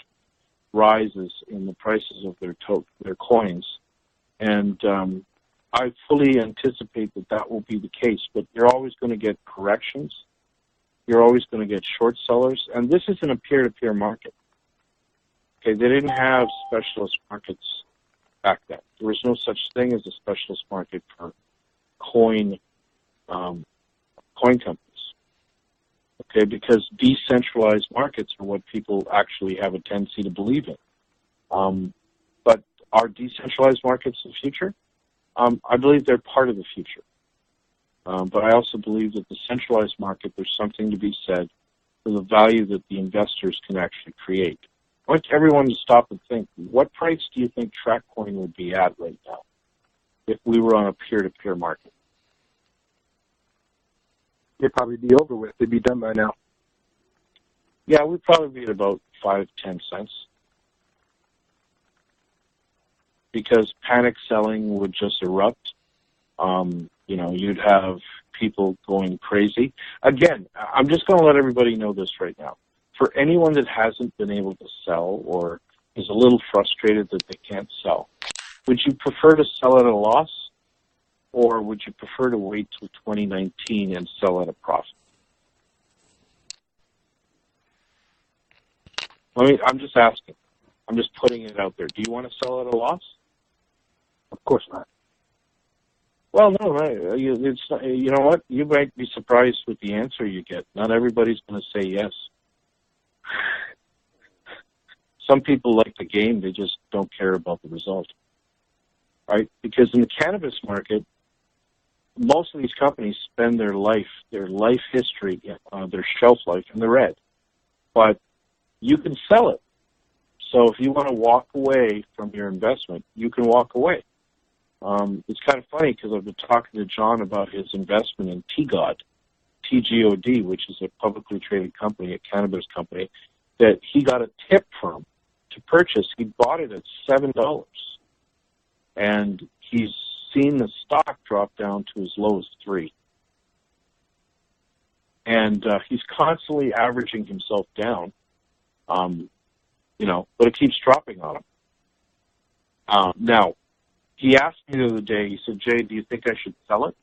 rises in the prices of their coins, and I fully anticipate that will be the case. But you're always going to get corrections. You're always going to get short sellers, and this isn't a peer-to-peer market. Okay, they didn't have specialist markets back then. There was no such thing as a specialist market for coin companies. Okay, because decentralized markets are what people actually have a tendency to believe in. But are decentralized markets the future? I believe they're part of the future. But I also believe that the centralized market, there's something to be said for the value that the investors can actually create. I want everyone to stop and think, what price do you think TrackCoin would be at right now if we were on a peer-to-peer market? It'd probably be over with. It'd be done by now. Yeah, we'd probably be at about 5-10 cents. Because panic selling would just erupt. You know, you'd have people going crazy. Again, I'm just going to let everybody know this right now. For anyone that hasn't been able to sell or is a little frustrated that they can't sell, would you prefer to sell at a loss, or would you prefer to wait till 2019 and sell at a profit? I'm just asking. I'm just putting it out there. Do you want to sell at a loss? Of course not. Well, no, right. It's, you know what? You might be surprised with the answer you get. Not everybody's going to say yes. Some people like the game. They just don't care about the result. Right? Because in the cannabis market, most of these companies spend their life history, their shelf life in the red. But you can sell it. So if you want to walk away from your investment, you can walk away. It's kind of funny because I've been talking to John about his investment in TGOD, TGOD, which is a publicly traded company, a cannabis company, that he got a tip from to purchase. He bought it at $7. And he's seen the stock drop down to as low as 3. And he's constantly averaging himself down, you know, but it keeps dropping on him. Now, he asked me the other day, he said, Jay, do you think I should sell it?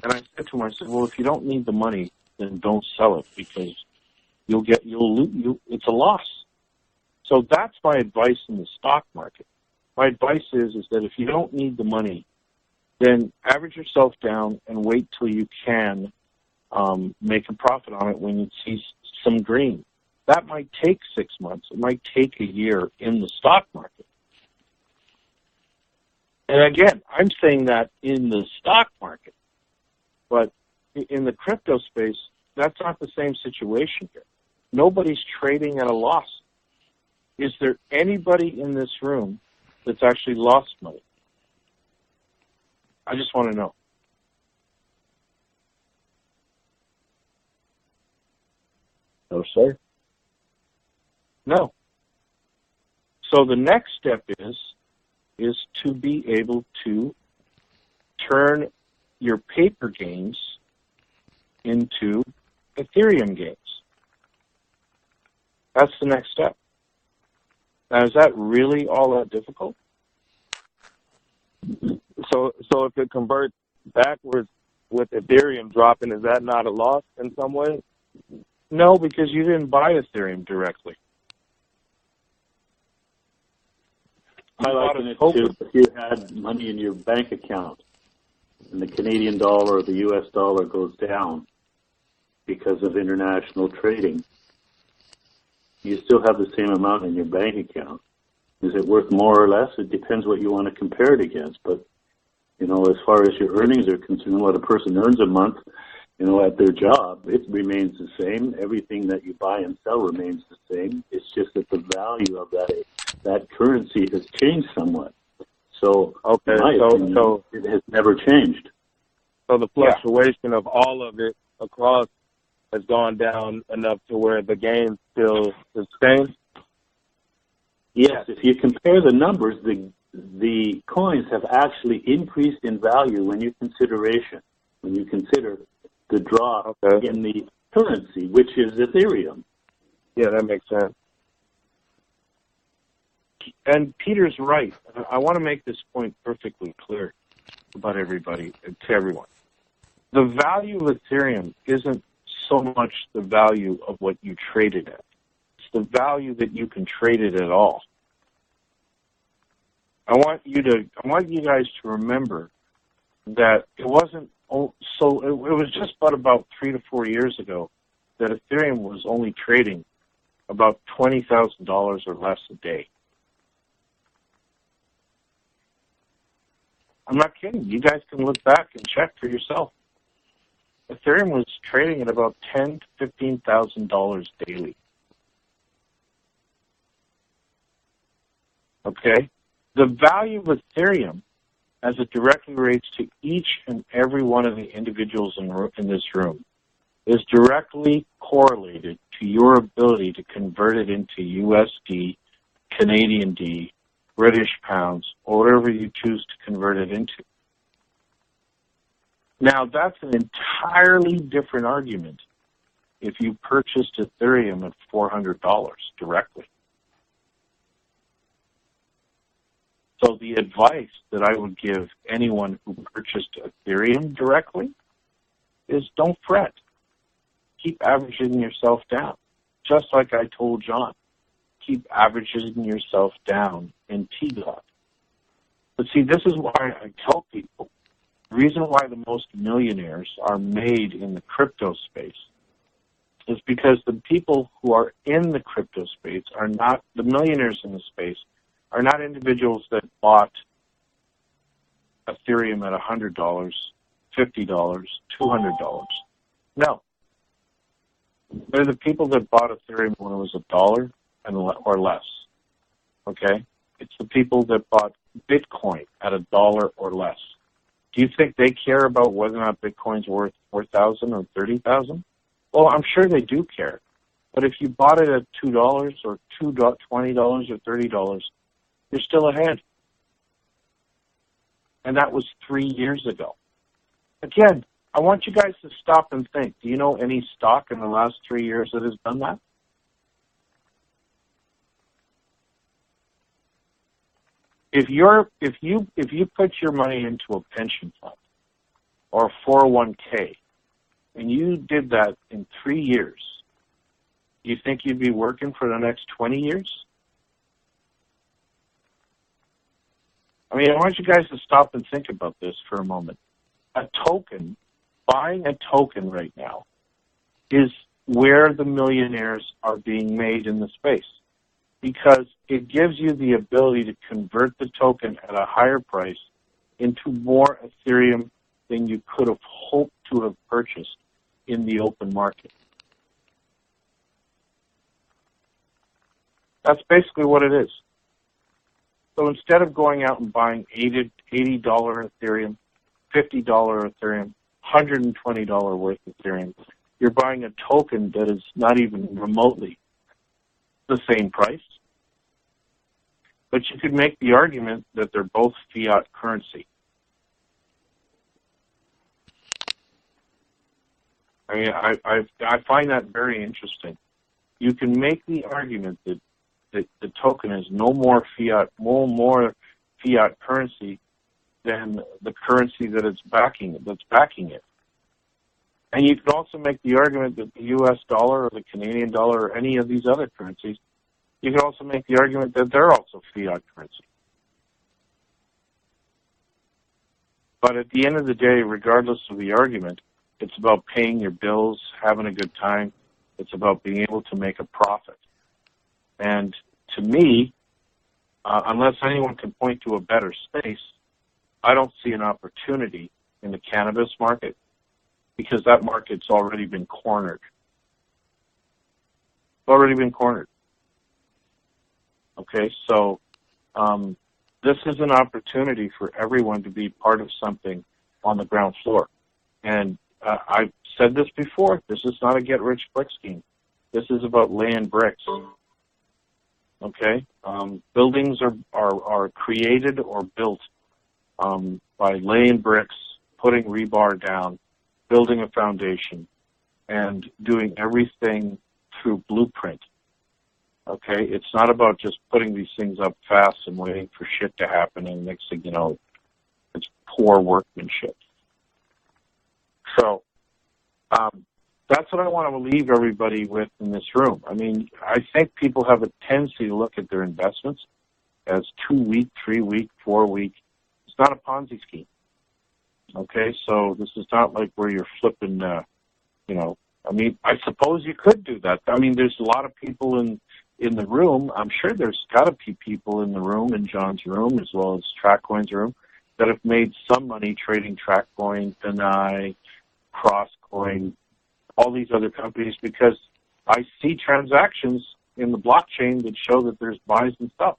And I said to him, I said, well, if you don't need the money, then don't sell it, because it's a loss. So that's my advice in the stock market. My advice is that if you don't need the money, then average yourself down and wait till you can make a profit on it when you see some green. That might take 6 months. It might take a year in the stock market. And again, I'm saying that in the stock market. But in the crypto space, that's not the same situation here. Nobody's trading at a loss. Is there anybody in this room that's actually lost money? I just want to know. No, sir. No. So the next step is to be able to turn your paper gains into Ethereum gains. That's the next step. Now, is that really all that difficult? So if it converts backwards with Ethereum dropping, is that not a loss in some way? No, because you didn't buy Ethereum directly. I liken it to if you had money in your bank account and the Canadian dollar or the U.S. dollar goes down because of international trading, you still have the same amount in your bank account. Is it worth more or less? It depends what you want to compare it against. But, you know, as far as your earnings are concerned, what a person earns a month at their job, it remains the same. Everything that you buy and sell remains the same. It's just that the value of that currency has changed somewhat. So, Okay, in my opinion, it has never changed. So the fluctuation of all of it across has gone down enough to where the gain still sustains? Yes, if you compare the numbers, the coins have actually increased in value when you consider the drop in the currency, which is Ethereum. Yeah, that makes sense. And Peter's right. I want to make this point perfectly clear about everybody, to everyone. The value of Ethereum isn't so much the value of what you traded at. It's the value that you can trade it at all. I want you guys to remember that it wasn't so. It was just about 3 to 4 years ago that Ethereum was only trading about $20,000 or less a day. I'm not kidding. You guys can look back and check for yourself. Ethereum was trading at about $10,000 to $15,000 daily. Okay? The value of Ethereum, as it directly relates to each and every one of the individuals in this room, is directly correlated to your ability to convert it into USD, Canadian D, British pounds, or whatever you choose to convert it into. Now, that's an entirely different argument if you purchased Ethereum at $400 directly. So the advice that I would give anyone who purchased Ethereum directly is don't fret. Keep averaging yourself down. Just like I told John, keep averaging yourself down in T-God. But see, this is why I tell people, the reason why the most millionaires are made in the crypto space is because the people who are in the crypto space are not, the millionaires in the space are not individuals that bought Ethereum at $100, $50, $200. No. They're the people that bought Ethereum when it was $1 or less. Okay? It's the people that bought Bitcoin at $1 or less. Do you think they care about whether or not Bitcoin's worth 4,000 or 30,000? Well, I'm sure they do care. But if you bought it at $2 or $20 or $30, you're still ahead. And that was 3 years ago. Again, I want you guys to stop and think. Do you know any stock in the last 3 years that has done that? If you put your money into a pension fund or a 401k and you did that in 3 years, do you think you'd be working for the next 20 years? I mean, I want you guys to stop and think about this for a moment. A token, buying a token right now, is where the millionaires are being made in the space, because it gives you the ability to convert the token at a higher price into more Ethereum than you could have hoped to have purchased in the open market. That's basically what it is. So instead of going out and buying $80 Ethereum, $50 Ethereum, $120 worth of Ethereum, you're buying a token that is not even remotely the same price. But you could make the argument that they're both fiat currency. I mean, I find that very interesting. You can make the argument that the token is no more fiat currency than the currency that that's backing it. And you could also make the argument that the U.S. dollar or the Canadian dollar or any of these other currencies, you could also make the argument that they're also fiat currency. But at the end of the day, regardless of the argument, it's about paying your bills, having a good time. It's about being able to make a profit. And to me, unless anyone can point to a better space, I don't see an opportunity in the cannabis market because that market's already been cornered. It's already been cornered. Okay, so this is an opportunity for everyone to be part of something on the ground floor. And I've said this before, this is not a get-rich-quick scheme. This is about laying bricks. Okay? Buildings are created or built by laying bricks, putting rebar down, building a foundation, and doing everything through blueprint. Okay? It's not about just putting these things up fast and waiting for shit to happen, and next thing you know, it's poor workmanship. So, that's what I want to leave everybody with in this room. I mean, I think people have a tendency to look at their investments as 2-week, 3-week, 4-week. It's not a Ponzi scheme. Okay, so this is not like where you're flipping, you know, I mean, I suppose you could do that. I mean, there's a lot of people in the room. I'm sure there's got to be people in the room, in John's room, as well as TrackCoin's room, that have made some money trading TrackCoin, Deny, CrossCoin, all these other companies, because I see transactions in the blockchain that show that there's buys and stuff.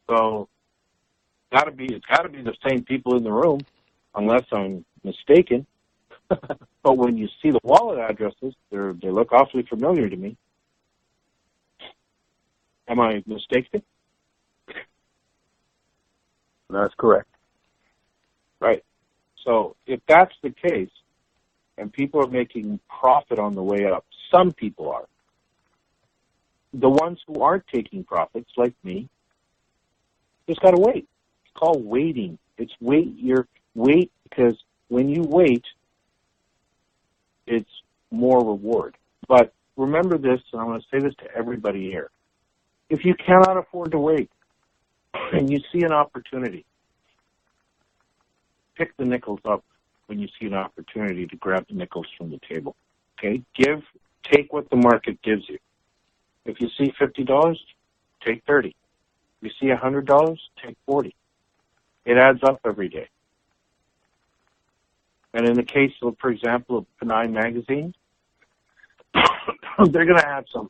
So it's got to be the same people in the room, unless I'm mistaken. But when you see the wallet addresses, they look awfully familiar to me. Am I mistaken? That's correct. Right. So if that's the case, and people are making profit on the way up, some people are. The ones who aren't taking profits, like me, just got to wait. It's called waiting. It's wait because when you wait, it's more reward. But remember this, and I want to say this to everybody here. If you cannot afford to wait, and you see an opportunity, pick the nickels up when you see an opportunity to grab the nickels from the table. Okay? Take what the market gives you. If you see $50, take 30. If you see $100, take 40. It adds up every day. And in the case of, for example, of Penine Magazine, they're going to have some.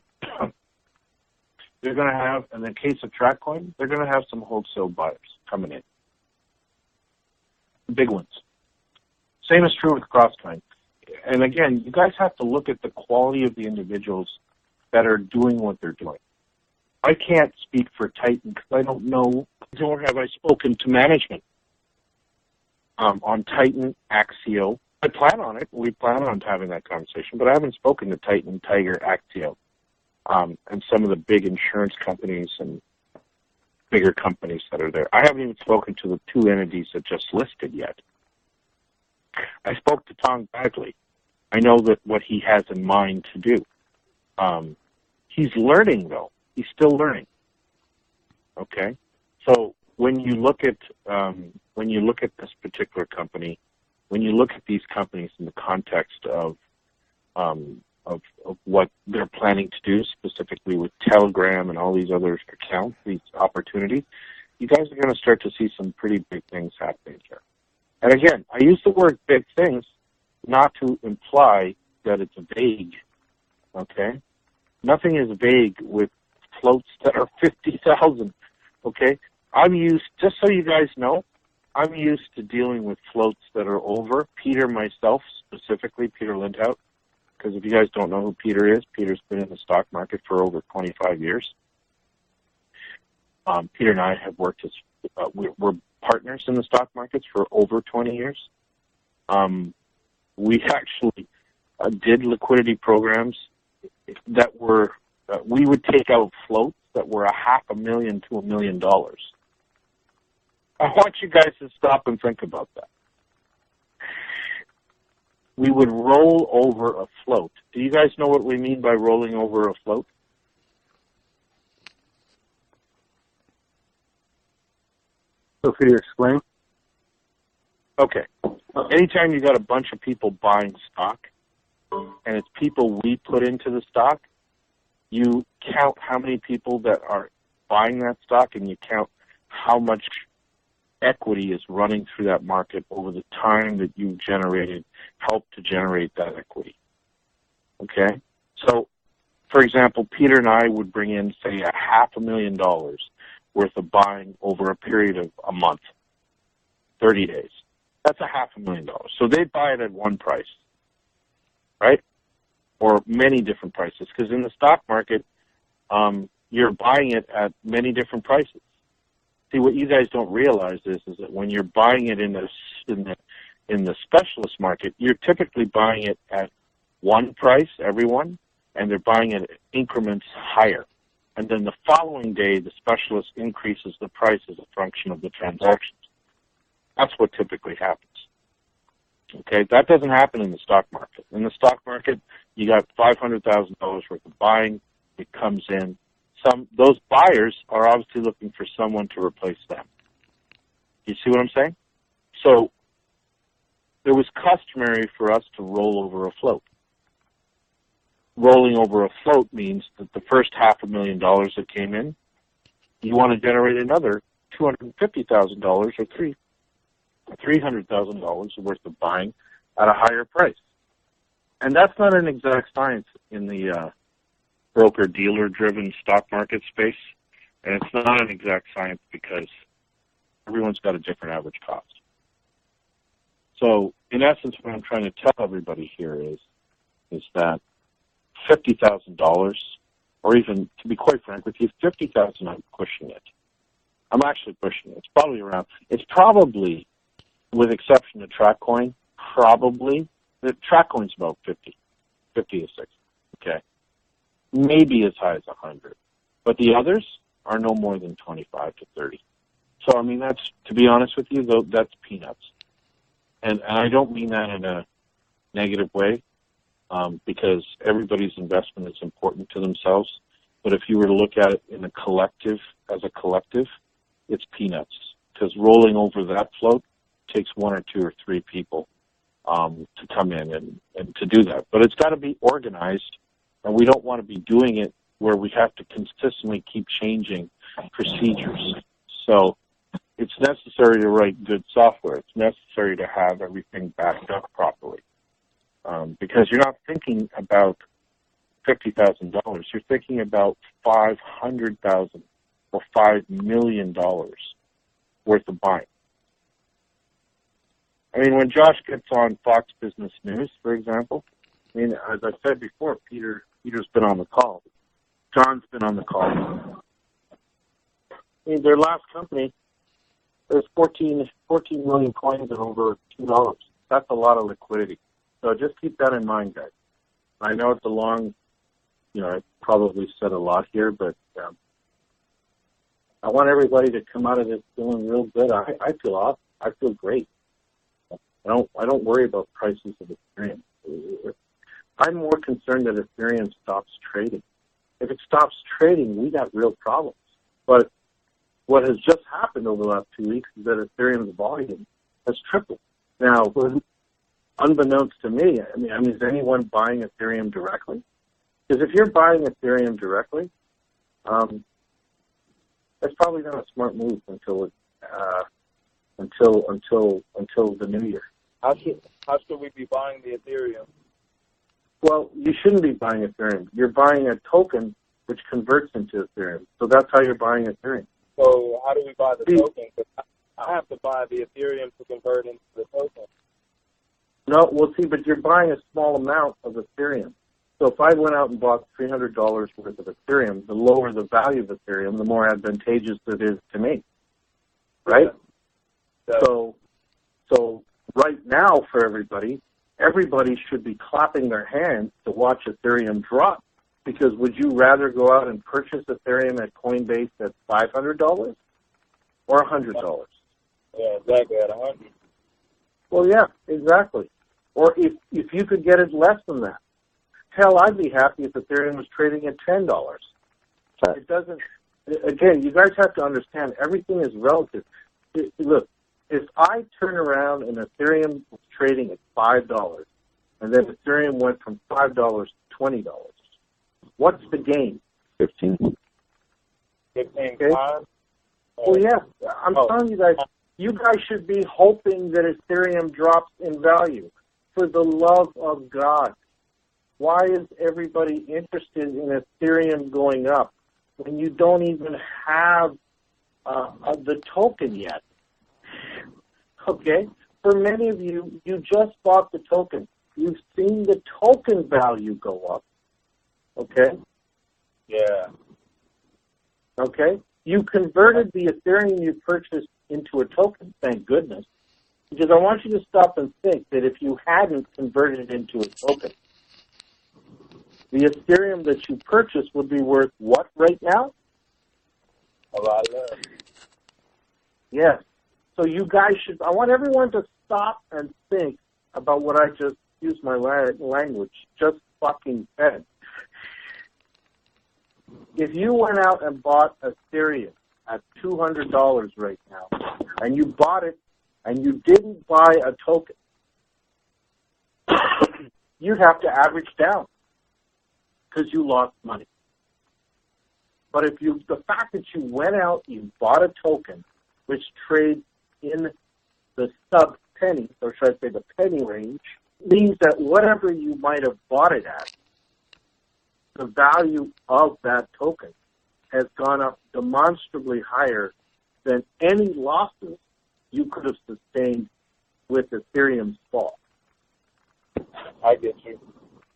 They're going to have, in the case of TrackCoin, they're going to have some wholesale buyers coming in. Big ones. Same is true with CrossCoin. And again, you guys have to look at the quality of the individuals that are doing what they're doing. I can't speak for Titan because I don't know, nor have I spoken to management on Titan, Axio. I plan on it. We plan on having that conversation, but I haven't spoken to Titan, Tiger, Axio, and some of the big insurance companies and bigger companies that are there. I haven't even spoken to the two entities that just listed yet. I spoke to Tom Bagley. I know that what he has in mind to do. He's learning, though. He's still learning. Okay, so when you look at this particular company, when you look at these companies in the context of what they're planning to do, specifically with Telegram and all these other accounts, these opportunities, you guys are going to start to see some pretty big things happening here. And again, I use the word big things not to imply that it's vague, okay? Nothing is vague with floats that are 50,000, okay? Just so you guys know, I'm used to dealing with floats that are over. Peter, myself, specifically, Peter Lindhout, because if you guys don't know who Peter is, Peter's been in the stock market for over 25 years. Peter and I have worked as, we're partners in the stock markets for over 20 years. We actually did liquidity programs that were, we would take out floats that were $500,000 to $1 million. I want you guys to stop and think about that. We would roll over a float. Do you guys know what we mean by rolling over a float? So could you explain? Okay. Anytime you got a bunch of people buying stock, and it's people we put into the stock, you count how many people that are buying that stock, and you count how much equity is running through that market over the time that you've helped to generate that equity. Okay? So, for example, Peter and I would bring in, say, $500,000 worth of buying over a period of a month, 30 days. That's $500,000. So they buy it at one price, right? Or many different prices, because in the stock market, you're buying it at many different prices. See, what you guys don't realize is that when you're buying it in the specialist market, you're typically buying it at one price, everyone, and they're buying it at increments higher. And then the following day, the specialist increases the price as a function of the transactions. That's what typically happens. Okay, that doesn't happen in the stock market. In the stock market, you got $500,000 worth of buying. It comes in. Those buyers are obviously looking for someone to replace them. You see what I'm saying? So it was customary for us to roll over a float. Rolling over a float means that the first $500,000 that came in, you want to generate another $250,000 or $300,000 worth of buying at a higher price. And that's not an exact science in the broker-dealer-driven stock market space. And it's not an exact science because everyone's got a different average cost. So, in essence, what I'm trying to tell everybody here is that $50,000, or even, to be quite frank with you, $50,000, I'm pushing it. I'm actually pushing it. It's probably, with exception to TrackCoin, the TrackCoin's about 50 to 60, okay? Maybe as high as 100. But the others are no more than 25 to 30. So, I mean, that's, to be honest with you, though, that's peanuts. And I don't mean that in a negative way, because everybody's investment is important to themselves. But if you were to look at it in a collective, as a collective, it's peanuts. Because rolling over that float takes one or two or three people to come in and to do that. But it's got to be organized, and we don't want to be doing it where we have to consistently keep changing procedures. So it's necessary to write good software. It's necessary to have everything backed up properly. Because you're not thinking about $50,000. You're thinking about $500,000 or $5 million worth of buying. I mean, when Josh gets on Fox Business News, for example, I mean, as I said before, Peter's been on the call. John's been on the call. I mean, their last company, there's 14 million coins at over $2. That's a lot of liquidity. So just keep that in mind, guys. I know it's a long, I probably said a lot here, but I want everybody to come out of this feeling real good. I feel awesome. I feel great. I don't worry about prices of Ethereum. I'm more concerned that Ethereum stops trading. If it stops trading, we got real problems. But what has just happened over the last 2 weeks is that Ethereum's volume has tripled. Now, unbeknownst to me, I mean, is anyone buying Ethereum directly? Because if you're buying Ethereum directly, that's probably not a smart move until the new year. How should we be buying the Ethereum? Well, you shouldn't be buying Ethereum. You're buying a token which converts into Ethereum. So that's how you're buying Ethereum. So how do we buy the token? I have to buy the Ethereum to convert into the token. No, well, see, but you're buying a small amount of Ethereum. So if I went out and bought $300 worth of Ethereum, the lower the value of Ethereum, the more advantageous it is to me, right? Yeah. So right now for everybody should be clapping their hands to watch Ethereum drop, because would you rather go out and purchase Ethereum at Coinbase at $500 or $100? Yeah, exactly, at 100. Well, yeah, exactly. Or if you could get it less than that. Hell, I'd be happy if Ethereum was trading at $10. It doesn't, again, you guys have to understand, everything is relative. Look, if I turn around and Ethereum was trading at $5, and then Ethereum went from $5 to $20, what's the gain? 15. Okay? Well, yeah, I'm telling you guys, You guys should be hoping that Ethereum drops in value. For the love of God. Why is everybody interested in Ethereum going up when you don't even have the token yet? Okay? For many of you, you just bought the token. You've seen the token value go up. Okay? Yeah. Okay? You converted the Ethereum you purchased into a token, thank goodness. Because I want you to stop and think that if you hadn't converted it into a token, the Ethereum that you purchased would be worth what right now? A lot less. Yes. So you guys should, I want everyone to stop and think about what I just used my language, just fucking said. If you went out and bought Ethereum at $200 right now, and you bought it and you didn't buy a token, you'd have to average down because you lost money. But if you, the fact that you went out, you bought a token, which trades in the sub-penny, or should I say the penny range, means that whatever you might have bought it at, the value of that token has gone up demonstrably higher than any losses you could have sustained with Ethereum's fall. I get you.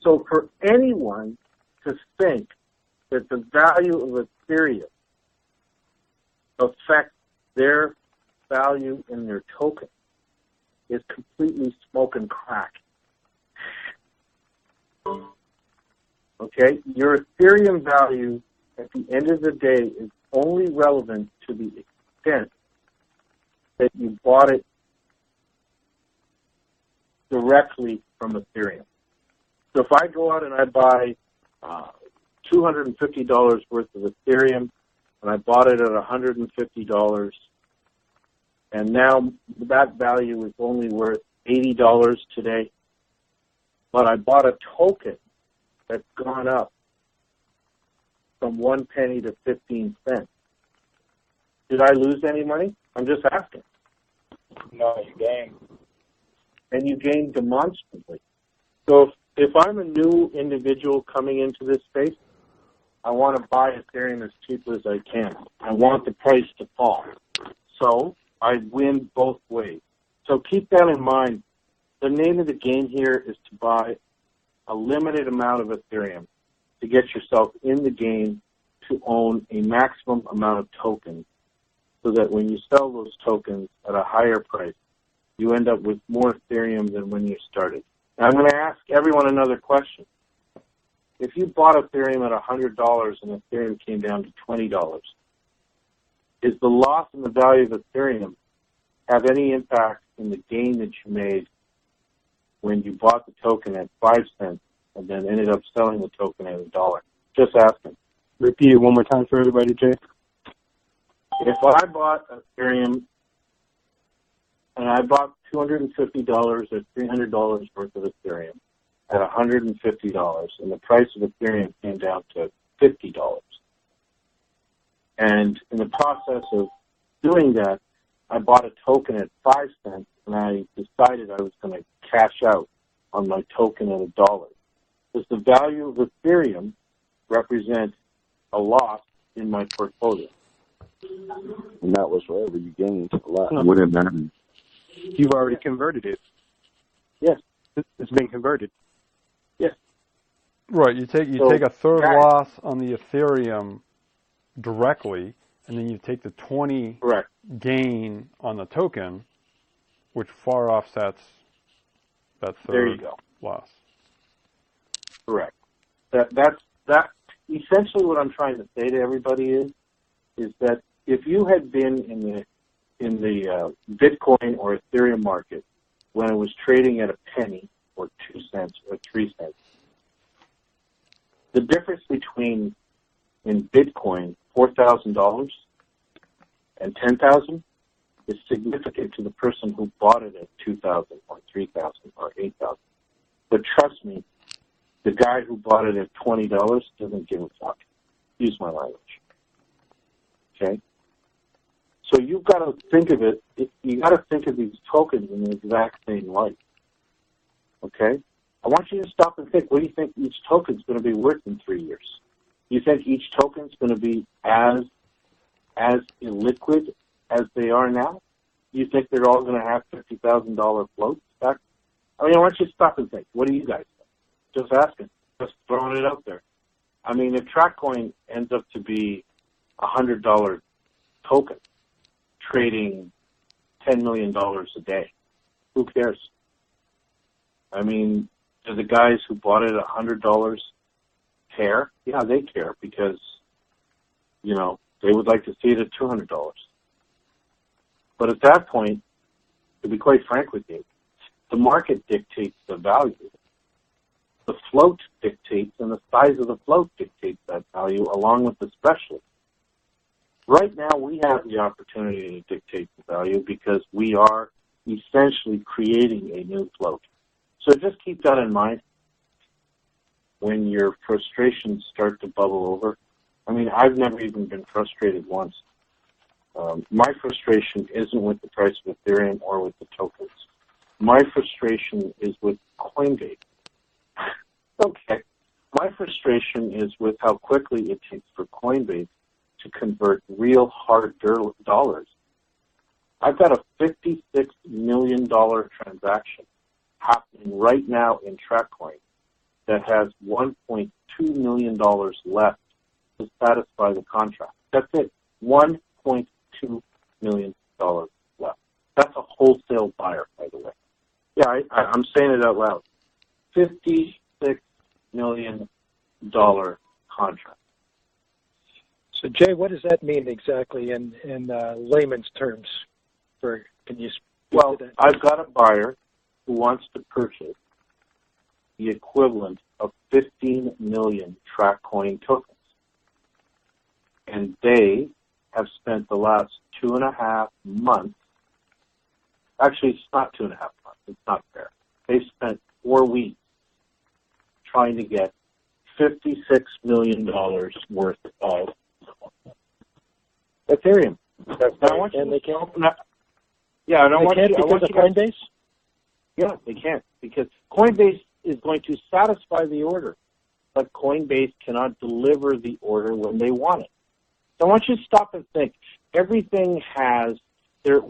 So for anyone to think that the value of Ethereum affects their value in their token is completely smoke and crack. Okay? Your Ethereum value at the end of the day is only relevant to the extent that you bought it directly from Ethereum. So if I go out and I buy $250 worth of Ethereum, and I bought it at $150, and now that value is only worth $80 today, but I bought a token that's gone up from 1 penny to 15 cents. Did I lose any money? I'm just asking. No, you gain. And you gain demonstrably. So if I'm a new individual coming into this space, I want to buy Ethereum as cheaply as I can. I want the price to fall. So I win both ways. So keep that in mind. The name of the game here is to buy a limited amount of Ethereum to get yourself in the game to own a maximum amount of tokens, so that when you sell those tokens at a higher price, you end up with more Ethereum than when you started. Now, I'm going to ask everyone another question. If you bought Ethereum at $100 and Ethereum came down to $20, is the loss in the value of Ethereum have any impact in the gain that you made when you bought the token at 5 cents and then ended up selling the token at $1? Just asking. Repeat it one more time for everybody, Jay. If I bought Ethereum and I bought $250 or $300 worth of Ethereum at $150, and the price of Ethereum came down to $50, and in the process of doing that, I bought a token at 5 cents, and I decided I was going to cash out on my token at $1. Does the value of Ethereum represent a loss in my portfolio? And that was wherever you gained a lot. No. Wouldn't matter. You've already converted it. Yes. It's been converted. Yes. Right. You take a third loss on the Ethereum directly, and then you take the 20 Correct. gain on the token, which far offsets that There you third go. loss. Correct. That's essentially what I'm trying to say to everybody is that if you had been in the Bitcoin or Ethereum market when it was trading at a penny or 2 cents or 3 cents, the difference between in Bitcoin $4,000 and $10,000 is significant to the person who bought it at 2,000 or 3,000 or 8,000. But trust me, the guy who bought it at $20 doesn't give a fuck. Use my language. Okay? So you've got to think of it, you got to think of these tokens in the exact same light. Okay? I want you to stop and think, what do you think each token is going to be worth in 3 years? Do you think each token is going to be as illiquid as they are now? Do you think they're all going to have $50,000 floats back? I mean, I want you to stop and think. What do you guys think? Just asking. Just throwing it out there. I mean, if TrackCoin ends up to be a $100 token trading $10 million a day, who cares? I mean, do the guys who bought it at $100 care? Yeah, they care because, you know, they would like to see it at $200. But at that point, to be quite frank with you, the market dictates the value. The float dictates, and the size of the float dictates that value along with the specialist. Right now, we have the opportunity to dictate the value because we are essentially creating a new float. So just keep that in mind when your frustrations start to bubble over. I mean, I've never even been frustrated once. My frustration isn't with the price of Ethereum or with the tokens. My frustration is with Coinbase. Okay. My frustration is with how quickly it takes for Coinbase to convert real hard dollars. I've got a $56 million transaction happening right now in TrackCoin that has $1.2 million left to satisfy the contract. That's it. $1.2 million left. That's a wholesale buyer, by the way. Yeah, I'm saying it out loud. $56 million contract. So, Jay, what does that mean exactly in layman's terms? Can you speak to that? I've got a buyer who wants to purchase the equivalent of 15 million TrackCoin tokens. And they have spent the last 2.5 months, actually it's not 2.5 months, it's not fair. They've spent 4 weeks trying to get $56 million worth of Ethereum. And they can't? Yeah, I don't want you because of Coinbase? Yeah, they can't because Coinbase is going to satisfy the order, but Coinbase cannot deliver the order when they want it. So I want you to stop and think. Everything has there's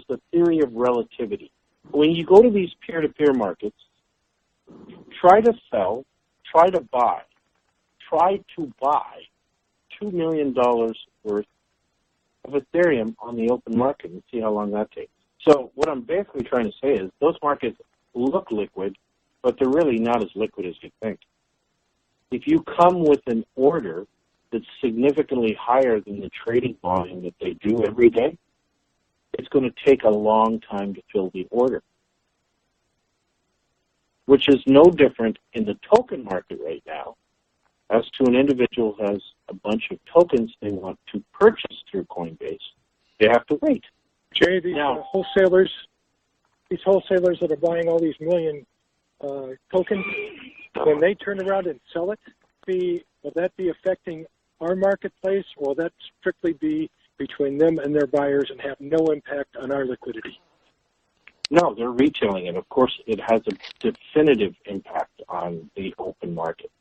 the theory of relativity. When you go to these peer-to-peer markets, try to sell, try to buy $2 million worth of Ethereum on the open market and see how long that takes. So what I'm basically trying to say is those markets look liquid, but they're really not as liquid as you think. If you come with an order that's significantly higher than the trading volume that they do every day, it's going to take a long time to fill the order, which is no different in the token market right now as to an individual who has a bunch of tokens they want to purchase through Coinbase. They have to wait. Jay, these wholesalers that are buying all these million tokens, when they turn around and sell it, will that be affecting our marketplace, or will that strictly be between them and their buyers and have no impact on our liquidity? No, they're retailing it. Of course, it has a definitive impact on the open market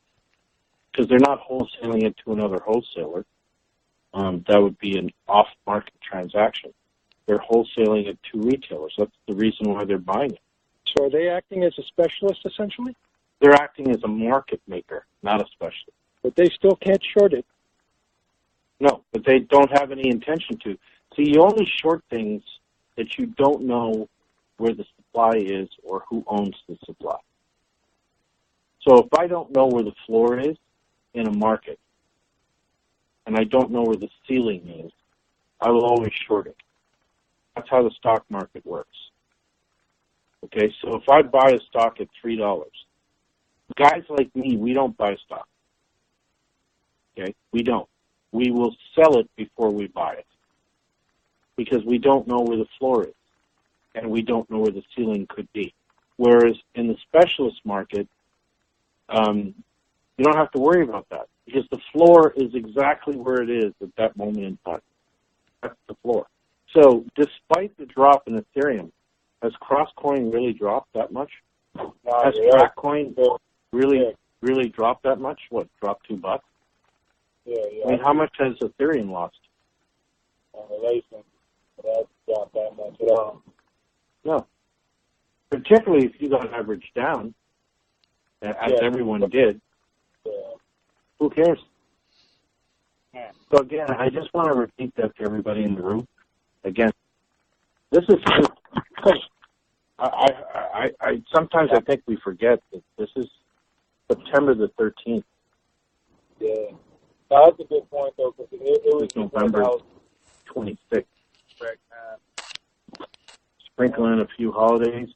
because they're not wholesaling it to another wholesaler. That would be an off-market transaction. They're wholesaling it to retailers. That's the reason why they're buying it. So are they acting as a specialist, essentially? They're acting as a market maker, not a specialist. But they still can't short it. No, but they don't have any intention to. See, you only short things that you don't know where the supply is or who owns the supply. So if I don't know where the floor is in a market, and I don't know where the ceiling is, I will always short it. That's how the stock market works. Okay, so if I buy a stock at $3, guys like me, we don't buy stock. Okay, we don't. We will sell it before we buy it because we don't know where the floor is and we don't know where the ceiling could be. Whereas in the specialist market, you don't have to worry about that because the floor is exactly where it is at that moment in time. That's the floor. So despite the drop in Ethereum, has Crosscoin really dropped that much? Has TrackCoin really dropped that much? What, dropped $2? Yeah. I mean, how much has Ethereum lost? On relation, that's not that much at all. No. Particularly if you got averaged down, as everyone did. Yeah. Who cares? So again, I just want to repeat that to everybody in the room. Again, this is. I sometimes I think we forget that this is September the 13th. Yeah. That's a good point though, because it was November 26th. Sprinkle in a few holidays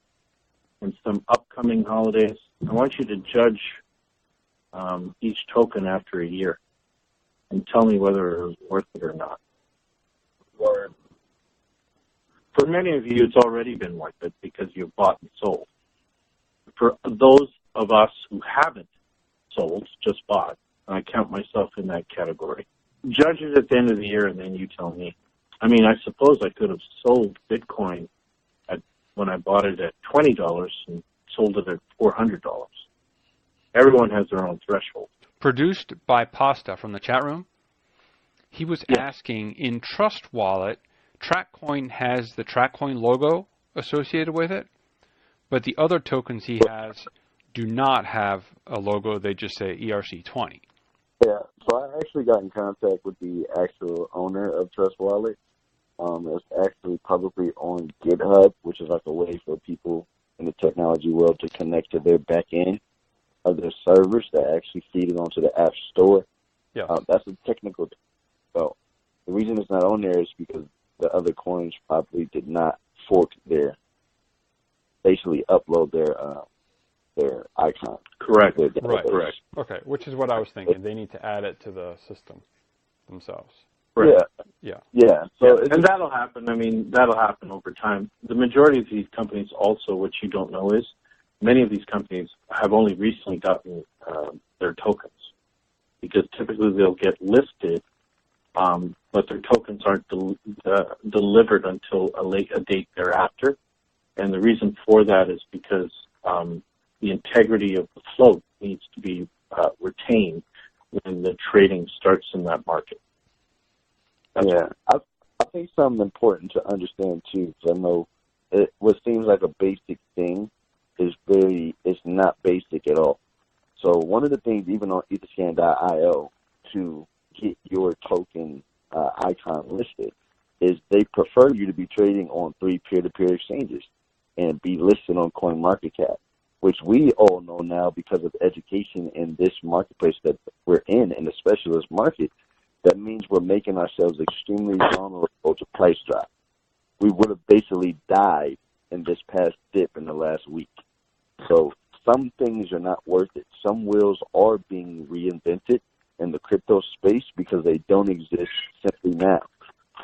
and some upcoming holidays. I want you to judge each token after a year and tell me whether it was worth it or not. Word. For many of you, it's already been worth it because you've bought and sold. For those of us who haven't sold, just bought, and I count myself in that category, judge it at the end of the year and then you tell me. I mean, I suppose I could have sold Bitcoin when I bought it at $20 and sold it at $400. Everyone has their own threshold. Produced by Pasta from the chat room. He was asking, in Trust Wallet, TrackCoin has the TrackCoin logo associated with it, but the other tokens he has do not have a logo. They just say ERC20. Yeah, so I actually got in contact with the actual owner of Trust Wallet. It's actually publicly on GitHub, which is like a way for people in the technology world to connect to their back end of their servers that actually feed it onto the App Store. Yeah. That's a technical. So the reason it's not on there is because the other coins probably did not fork basically upload their icon. Correct. Right. Correct. Okay, which is what I was thinking. They need to add it to the system themselves. Right. Yeah. So and that'll happen. I mean, that'll happen over time. The majority of these companies also, what you don't know is, many of these companies have only recently gotten their tokens, because typically they'll get listed, but their tokens aren't delivered until a date thereafter. And the reason for that is because the integrity of the float needs to be retained when the trading starts in that market. I think something important to understand too, because I know what seems like a basic thing is not basic at all. So one of the things, even on Etherscan.io, to get your token icon listed, is they prefer you to be trading on 3 peer-to-peer exchanges and be listed on CoinMarketCap, which we all know now because of education in this marketplace that we're in the specialist market. That means we're making ourselves extremely vulnerable to price drop. We would have basically died in this past dip in the last week. So some things are not worth it. Some wheels are being reinvented in the crypto space because they don't exist simply now.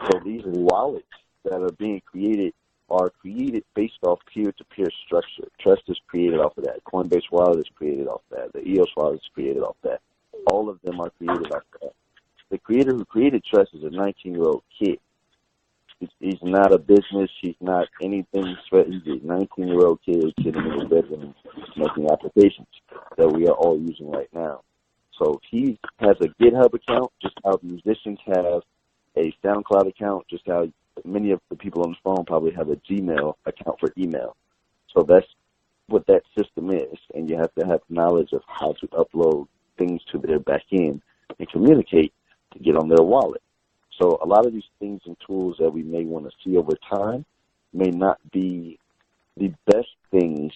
So these wallets that are being created are created based off peer-to-peer structure. Trust is created off of that. Coinbase wallet is created off that. The EOS wallet is created off that. All of them are created off that. The creator who created Trust is a 19-year-old kid. He's not a business. He's not anything special. He's a 19-year-old kid sitting in his bedroom making applications that we are all using right now. So he has a GitHub account, just how musicians have a SoundCloud account, just how many of the people on the phone probably have a Gmail account for email. So that's what that system is, and you have to have knowledge of how to upload things to their back end and communicate to get on their wallet. So a lot of these things and tools that we may want to see over time may not be the best things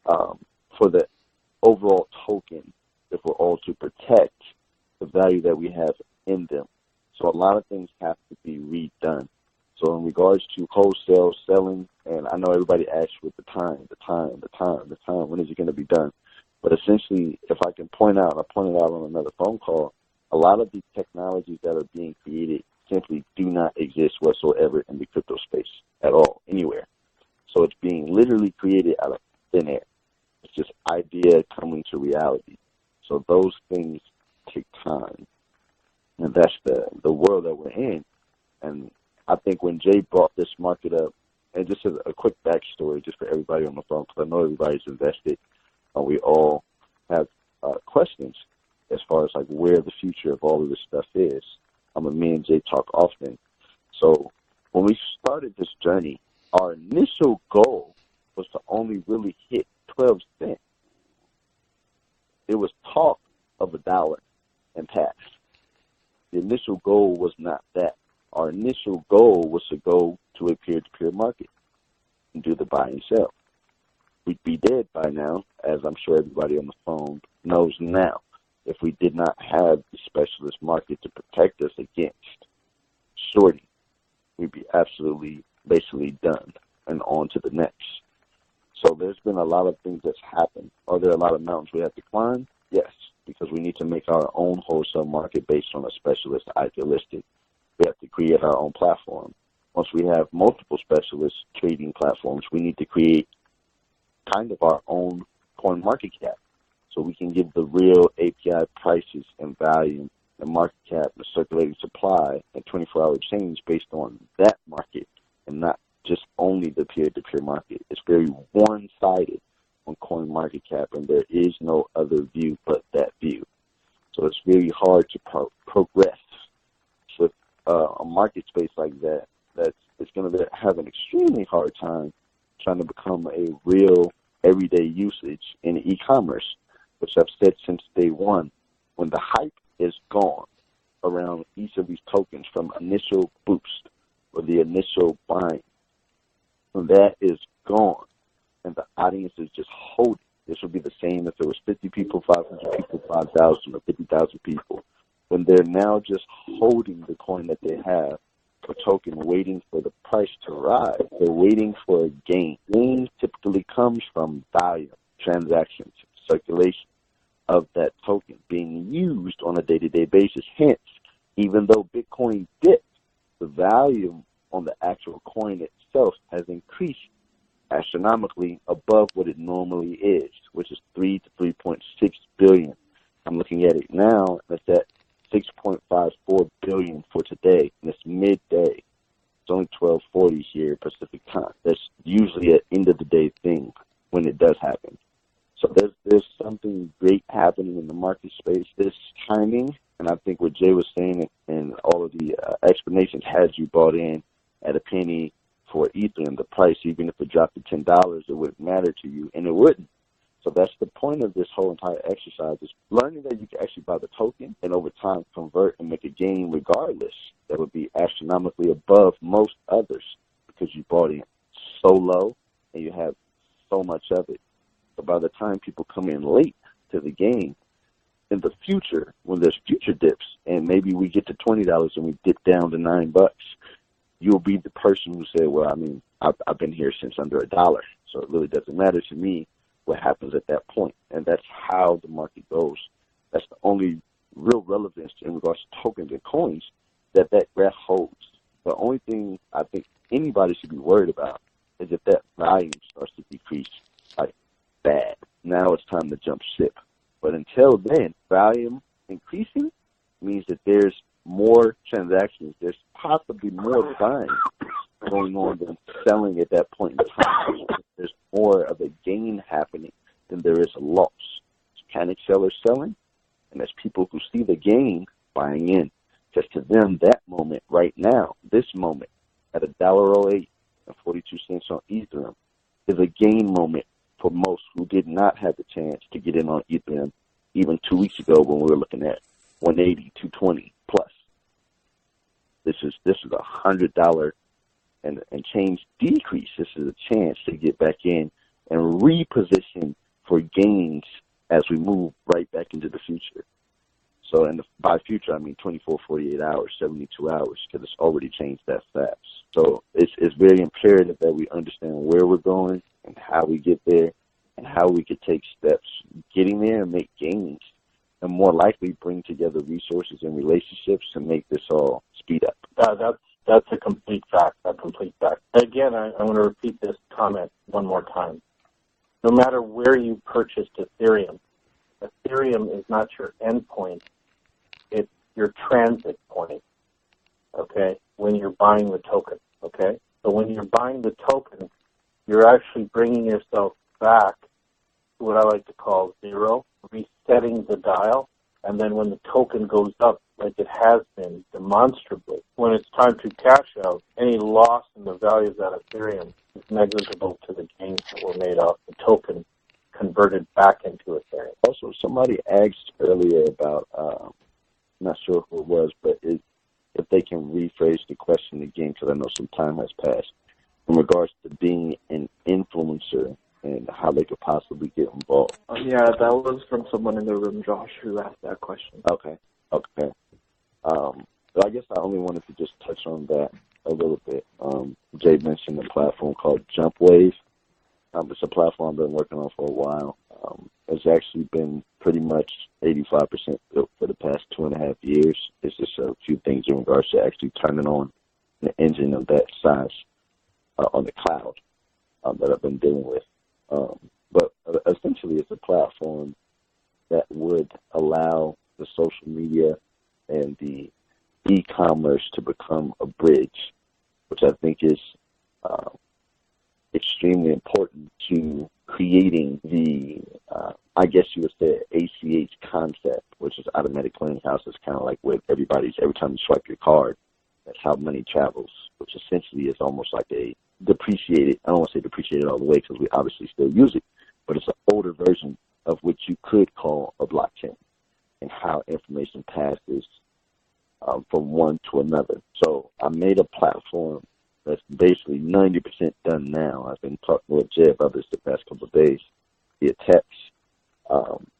for the overall token if we're all to protect the value that we have in them. So a lot of things have to be redone. So in regards to wholesale selling, and I know everybody asks with the time, when is it going to be done? But essentially, if I can point out, I pointed out on another phone call, a lot of these technologies that are being created simply do not exist whatsoever in the crypto space at all, anywhere. So it's being literally created out of thin air. It's just idea coming to reality. So those things take time. And that's the world that we're in. And I think when Jay brought this market up, and just as a quick backstory, just for everybody on the phone, because I know everybody's invested, we all have questions as far as like where the future of all of this stuff is. Me and Jay talk often. So when we started this journey, our initial goal was to only really hit 12 cents. It was talk of $1 and past. The initial goal was not that. Our initial goal was to go to a peer-to-peer market and do the buy and sell. We'd be dead by now, as I'm sure everybody on the phone knows now, if we did not have the specialist market to protect us against shorting. We'd be absolutely, basically done and on to the next. So there's been a lot of things that's happened. Are there a lot of mountains we have to climb? Yes, because we need to make our own wholesale market based on a specialist idealistic. We have to create our own platform. Once we have multiple specialist trading platforms, we need to create kind of our own coin market cap so we can give the real API prices and volume and market cap and circulating supply and 24-hour change based on that market and not just only the peer-to-peer market. It's very one-sided on coin market cap, and there is no other view but that view. So it's very hard to progress with a market space like that. It's going to have an extremely hard time trying to become a real everyday usage in e-commerce, which I've said since day one. When the hype is gone around each of these tokens from initial boost or the initial buying, when that is gone and the audience is just holding, this would be the same if there was 50 people, 500 people, 5,000 or 50,000 people. When they're now just holding the coin that they have, a token, waiting for the price to rise, they're waiting for a gain. Gain typically comes from volume, transactions, circulation of that token being used on a day-to-day basis. Hence, even though Bitcoin dipped, the value on the actual coin itself has increased astronomically above what it normally is, which is 3 to 3.6 billion. I'm looking at it now, and it's at 6.54 billion for today, and it's midday. It's only 12:40 here Pacific time. That's usually an end of the day thing when it does happen. So there's something great happening in the market space. This timing, and I think what Jay was saying and all of the explanations, had you bought in at a penny for Ethereum, the price, even if it dropped to $10, it wouldn't matter to you, and it wouldn't. So that's the point of this whole entire exercise, is learning that you can actually buy the token and over time convert and make a gain regardless. That would be astronomically above most others because you bought in so low and you have so much of it. So by the time people come in late to the game, in the future, when there's future dips and maybe we get to $20 and we dip down to $9, you'll be the person who said, well, I mean, I've been here since under $1, so it really doesn't matter to me what happens at that point. And that's how the market goes. That's the only real relevance in regards to tokens and coins that graph holds. The only thing I think anybody should be worried about is if that volume starts to decrease like bad. Now it's time to jump ship. But until then, volume increasing means that there's more transactions. There's possibly more buying going on than selling at that point in time. There's more of a gain happening than there is a loss. It's panic sellers selling, and there's people who see the gain buying in. Because to them, that moment right now, this moment at $1.08 and 42 cents on Ethereum is a gain moment for most who did not have the chance to get in on Ethereum even 2 weeks ago when we were looking at 180, 220 plus. This is $100 and change decrease. This is a chance to get back in and reposition for gains as we move right back into the future. So, and by future, I mean 24, 48 hours, 72 hours, because it's already changed that fast. So it's very imperative that we understand where we're going and how we get there and how we could take steps getting there and make gains and more likely bring together resources and relationships to make this all speed up. That's a complete fact, Again, I want to repeat this comment one more time. No matter where you purchased Ethereum is not your endpoint. It's your transit point, okay? when you're buying the token, okay? So when you're buying the token, you're actually bringing yourself back to what I like to call zero, resetting the dial, and then when the token goes up, like it has been demonstrably, when it's time to cash out, any loss in the value of that Ethereum is negligible to the gains that were made off the token converted back into Ethereum. Also, somebody asked earlier about, I'm not sure who it was, but if they can rephrase the question again, because I know some time has passed, in regards to being an influencer and how they could possibly get involved. Yeah, that was from someone in the room, Josh, who asked that question. Okay. So I guess I only wanted to just touch on that a little bit. Jay mentioned a platform called JumpWave. It's a platform I've been working on for a while. It's actually been pretty much 85% built for the past 2.5 years. It's just a few things in regards to actually turning on an engine of that size on the cloud that I've been dealing with. But essentially, it's a platform that would allow the social media and the e-commerce to become a bridge, which I think is extremely important to creating the, I guess you would say, ACH concept, which is automatic clearinghouse. It's kind of like with every time you swipe your card, that's how money travels, which essentially is almost like a depreciated, I don't want to say depreciated all the way because we obviously still use it, but it's an older version of what you could call a blockchain and how information passes from one to another. So I made a platform that's basically 90% done now. I've been talking with Jay about this the past couple of days via text.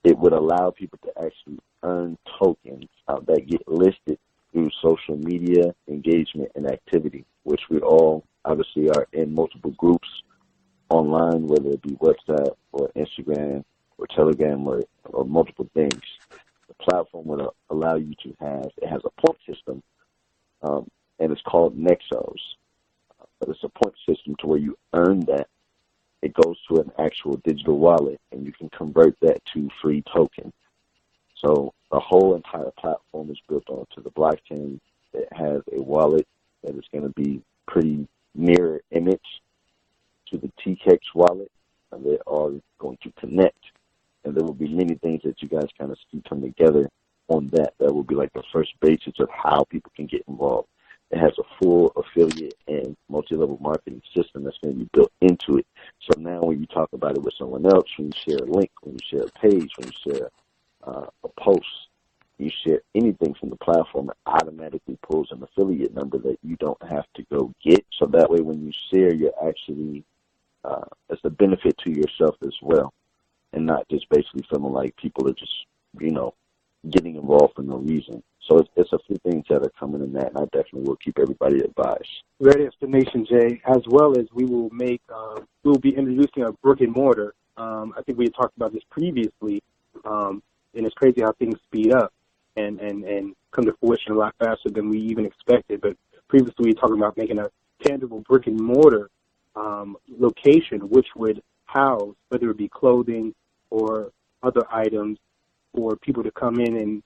It would allow people to actually earn tokens that get listed through social media engagement and activity, which we all obviously are in multiple groups online, whether it be WhatsApp or Instagram or Telegram or multiple things. The platform would allow you to it has a point system, and it's called Nexos. But it's a point system to where you earn that. It goes to an actual digital wallet, and you can convert that to free token. So the whole entire platform is built onto the blockchain. It has a wallet that is going to be pretty mirror image to the TKEX wallet, and they're all going to connect. And there will be many things that you guys kind of see come together on that. That will be like the first basics of how people can get involved. It has a full affiliate and multi-level marketing system that's going to be built into it. So now when you talk about it with someone else, when you share a link, when you share a page, when you share a post, you share anything from the platform, it automatically pulls an affiliate number that you don't have to go get. So that way when you share, you're actually, it's a benefit to yourself as well, and not just basically feeling like people are just, getting involved for no reason. So it's a few things that are coming in that, and I definitely will keep everybody advised. Great explanation, Jay. As well as we will be introducing a brick and mortar. I think we had talked about this previously, and it's crazy how things speed up and come to fruition a lot faster than we even expected. But previously we were talking about making a tangible brick and mortar location, which would house, whether it be clothing or other items, for people to come in and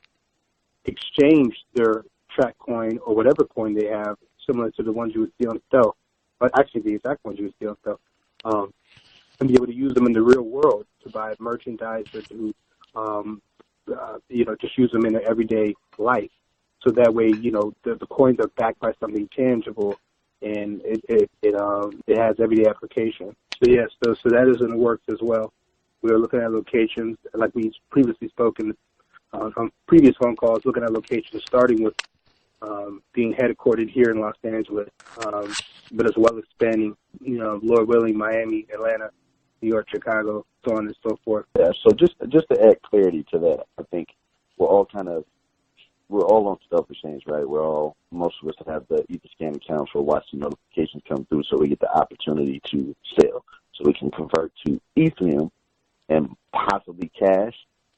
exchange their track coin or whatever coin they have, similar to the ones you would see on Stealth, but actually the exact ones you would see on Stealth, and be able to use them in the real world to buy merchandise or to, just use them in their everyday life. So that way, the coins are backed by something tangible, and it has everyday application. So yes, so that is in the works as well. We are looking at locations, like we previously spoken on previous phone calls, looking at locations starting with being headquartered here in Los Angeles, but as well expanding, Lord willing, Miami, Atlanta, New York, Chicago, so on and so forth. Yeah, so just to add clarity to that, I think we're all on Stealth Exchange, right? Most of us have the Etherscan account for watching notifications come through, so we get the opportunity to sell. So we can convert to Ethereum and possibly cash,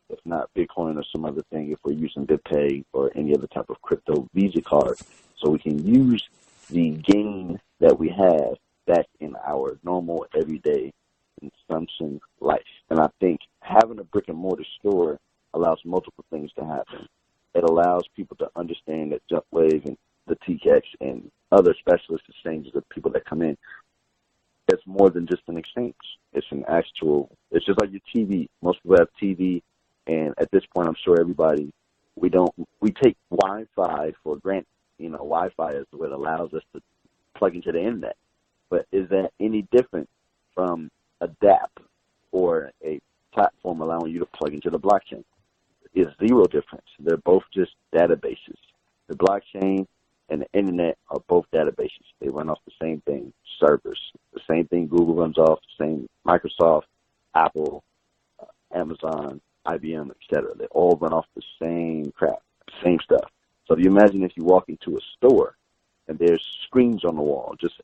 if not Bitcoin or some other thing, if we're using BitPay or any other type of crypto Visa card. So we can use the gain that we have back in our normal everyday consumption life. And I think having a brick and mortar store allows multiple things to happen. It allows people to understand that JumpWave and the TCAX and other specialist exchanges of people that come in, it's more than just an exchange. It's an actual, it's just like your TV. Most people have TV, and at this point, I'm sure everybody, we take Wi-Fi for granted. You know, Wi-Fi is what allows us to plug into the internet. But is that any different from a DApp or a platform allowing you to plug into the blockchain? It's zero difference. They're both just databases. The blockchain and the internet are both databases. They run off the same thing, servers. The same thing Google runs off, the same Microsoft, Apple, Amazon, IBM, etc. They all run off the same crap, same stuff. So if you imagine if you walk into a store and there's screens on the wall, just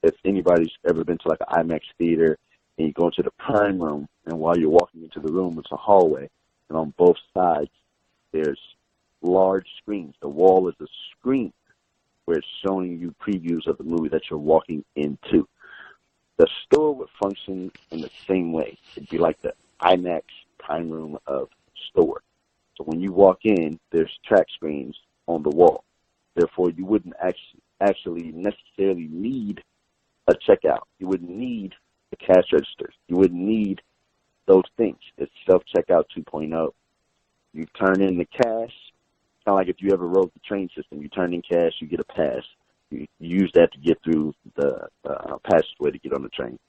if anybody's ever been to like an IMAX theater and you go into the prime room, and while you're walking into the room, it's a hallway, and on both sides there's large screens. The wall is a screen where it's showing you previews of the movie that you're walking into. The store would function in the same way. It'd be like the IMAX prime room of store. So when you walk in, there's track screens on the wall. Therefore, you wouldn't actually necessarily need a checkout. You wouldn't need a cash register. You wouldn't need those things. It's self-checkout 2.0. You turn in the cash. Kind of like if you ever rode the train system. You turn in cash, you get a pass. You use that to get through the passageway to get on the train.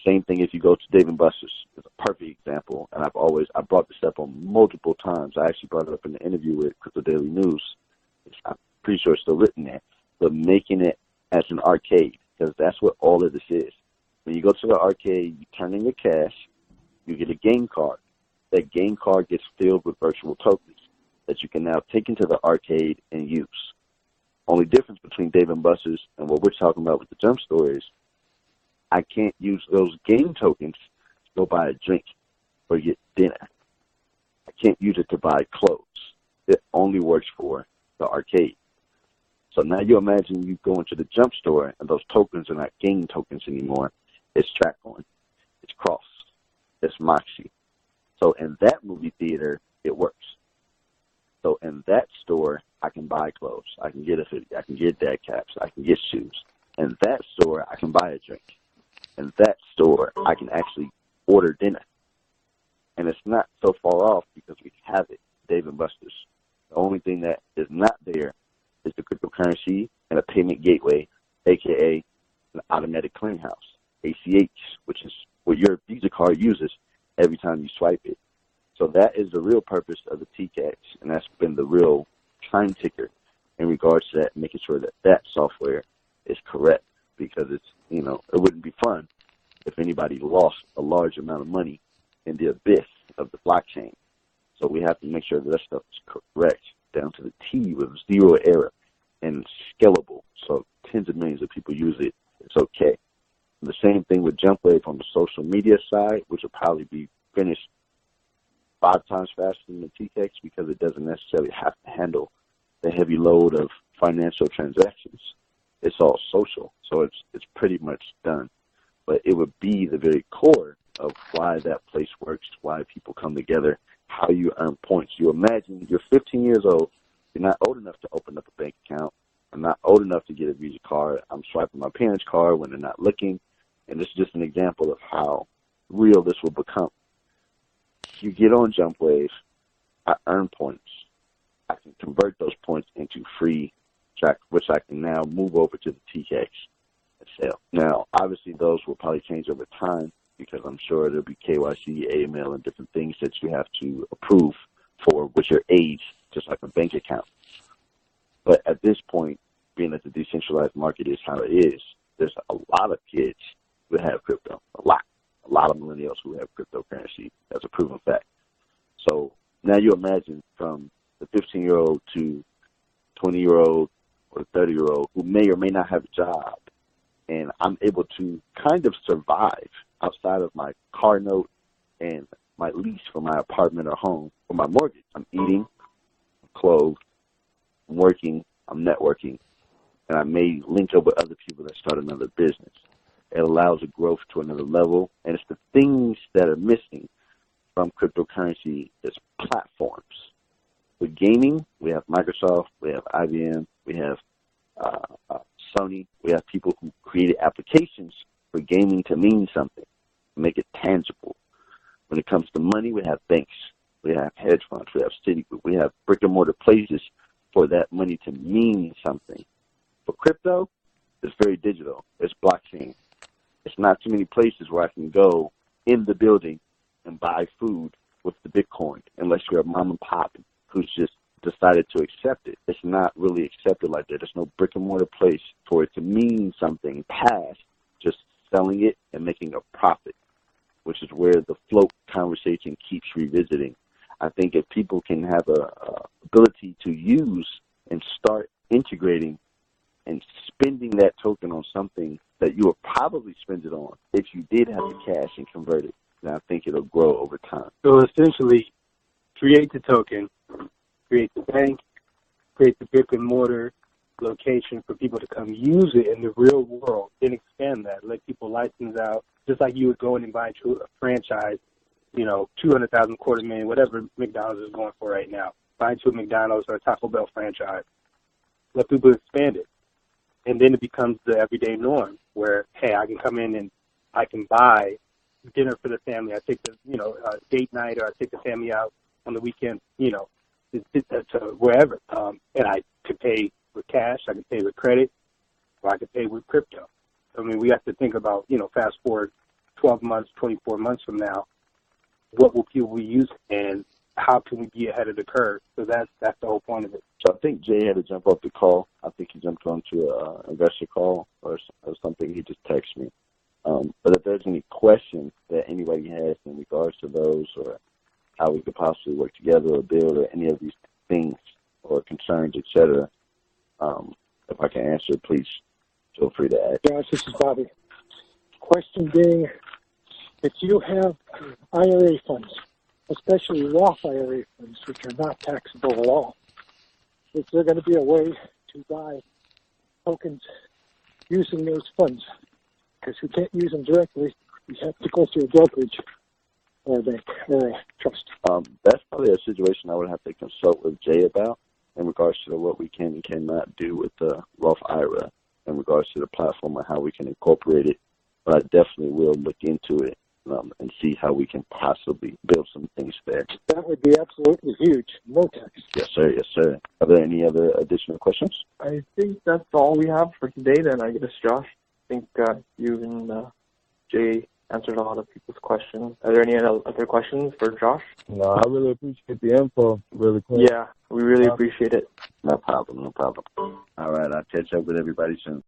Same thing if you go to Dave & Buster's. It's a perfect example, and I brought this up on multiple times. I actually brought it up in the interview with Crypto Daily News. I'm pretty sure it's still written there. But making it as an arcade, because that's what all of this is. When you go to the arcade, you turn in your cash, you get a game card. That game card gets filled with virtual tokens that you can now take into the arcade and use. Only difference between Dave & Buster's and what we're talking about with the Jump Store is I can't use those game tokens to go buy a drink or get dinner. I can't use it to buy clothes. It only works for the arcade. So now you imagine you go into the Jump Store and those tokens are not game tokens anymore. It's TrackCoin. It's Cross. It's Moxie. So in that movie theater, it works. So in that store, I can buy clothes. I can get a hoodie. I can get dad caps. I can get shoes. In that store, I can buy a drink. In that store, I can actually order dinner. And it's not so far off because we have it, Dave & Buster's. The only thing that is not there is the cryptocurrency and a payment gateway, a.k.a. an automatic clearinghouse, ACH, which is what your Visa card uses every time you swipe it. So that is the real purpose of the TCAX, and that's been the real time ticker in regards to that, making sure that that software is correct, because it's, you know, it wouldn't be fun if anybody lost a large amount of money in the abyss of the blockchain. So we have to make sure that stuff is correct down to the T with zero error and scalable. So tens of millions of people use it. It's okay. The same thing with JumpWave on the social media side, which will probably be finished 5 times faster than the TCAX because it doesn't necessarily have to handle the heavy load of financial transactions. It's all social, so it's pretty much done. But it would be the very core of why that place works, why people come together, how you earn points. You imagine you're 15 years old, you're not old enough to open up a bank account, I'm not old enough to get a Visa card, I'm swiping my parents' card when they're not looking, and this is just an example of how real this will become. You get on JumpWave, I earn points. I can convert those points into free track, which I can now move over to the TCAX and sell. Now, obviously, those will probably change over time because I'm sure there'll be KYC, AML, and different things that you have to approve for with your age, just like a bank account. But at this point, being that the decentralized market is how it is, there's a lot of kids who have crypto, a lot of millennials who have cryptocurrency. That's a proven fact. So now you imagine from the 15-year-old to 20-year-old or 30-year-old who may or may not have a job, and I'm able to kind of survive outside of my car note and my lease for my apartment or home or my mortgage. I'm eating, I'm clothed, I'm working, I'm networking, and I may link up with other people that start another business. It allows a growth to another level, and it's the things that are missing from cryptocurrency is platforms. With gaming, we have Microsoft, we have IBM, we have Sony. We have people who created applications for gaming to mean something, make it tangible. When it comes to money, we have banks, we have hedge funds, we have Citigroup, we have brick and mortar places for that money to mean something. For crypto, it's very digital. It's blockchain. It's not too many places where I can go in the building and buy food with the Bitcoin, unless you're a mom and pop who's just decided to accept it. It's not really accepted like that. There's no brick and mortar place for it to mean something past just selling it and making a profit, which is where the float conversation keeps revisiting. I think if people can have a ability to use and start integrating and spending that token on something that you would probably spend it on if you did have the cash and convert it, then I think it'll grow over time. So essentially, create the token, create the bank, create the brick and mortar location for people to come use it in the real world, then expand that, let people license out, just like you would go in and buy a franchise, 200,000, $250,000, whatever McDonald's is going for right now. Buy into a McDonald's or a Taco Bell franchise. Let people expand it. And then it becomes the everyday norm where, hey, I can come in and I can buy dinner for the family. I take the, date night, or I take the family out on the weekend, to wherever. And I could pay with cash, I could pay with credit, or I could pay with crypto. I mean, we have to think about, fast forward 12 months, 24 months from now, what will people be using and how can we be ahead of the curve? So that's the whole point of it. So I think Jay had to jump off the call. I think he jumped onto an investor call or something. He just texted me. But if there's any questions that anybody has in regards to those, or how we could possibly work together or build, or any of these things or concerns, etc., if I can answer, please feel free to ask. Josh, this is Bobby. Question being, if you have IRA funds, especially Roth IRA funds, which are not taxable at all, is there going to be a way to buy tokens using those funds? Because we can't use them directly. We have to go through a brokerage or a bank or a trust. That's probably a situation I would have to consult with Jay about in regards to what we can and cannot do with the Roth IRA, in regards to the platform and how we can incorporate it. But I definitely will look into it and see how we can possibly build some things there. That would be absolutely huge. No tax. Yes, sir. Yes, sir. Are there any other additional questions? I think that's all we have for today then, I guess, Josh. I think you and Jay answered a lot of people's questions. Are there any other questions for Josh? No, I really appreciate the info. Really cool. Yeah, we really appreciate it. No problem. No problem. All right. I'll catch up with everybody soon.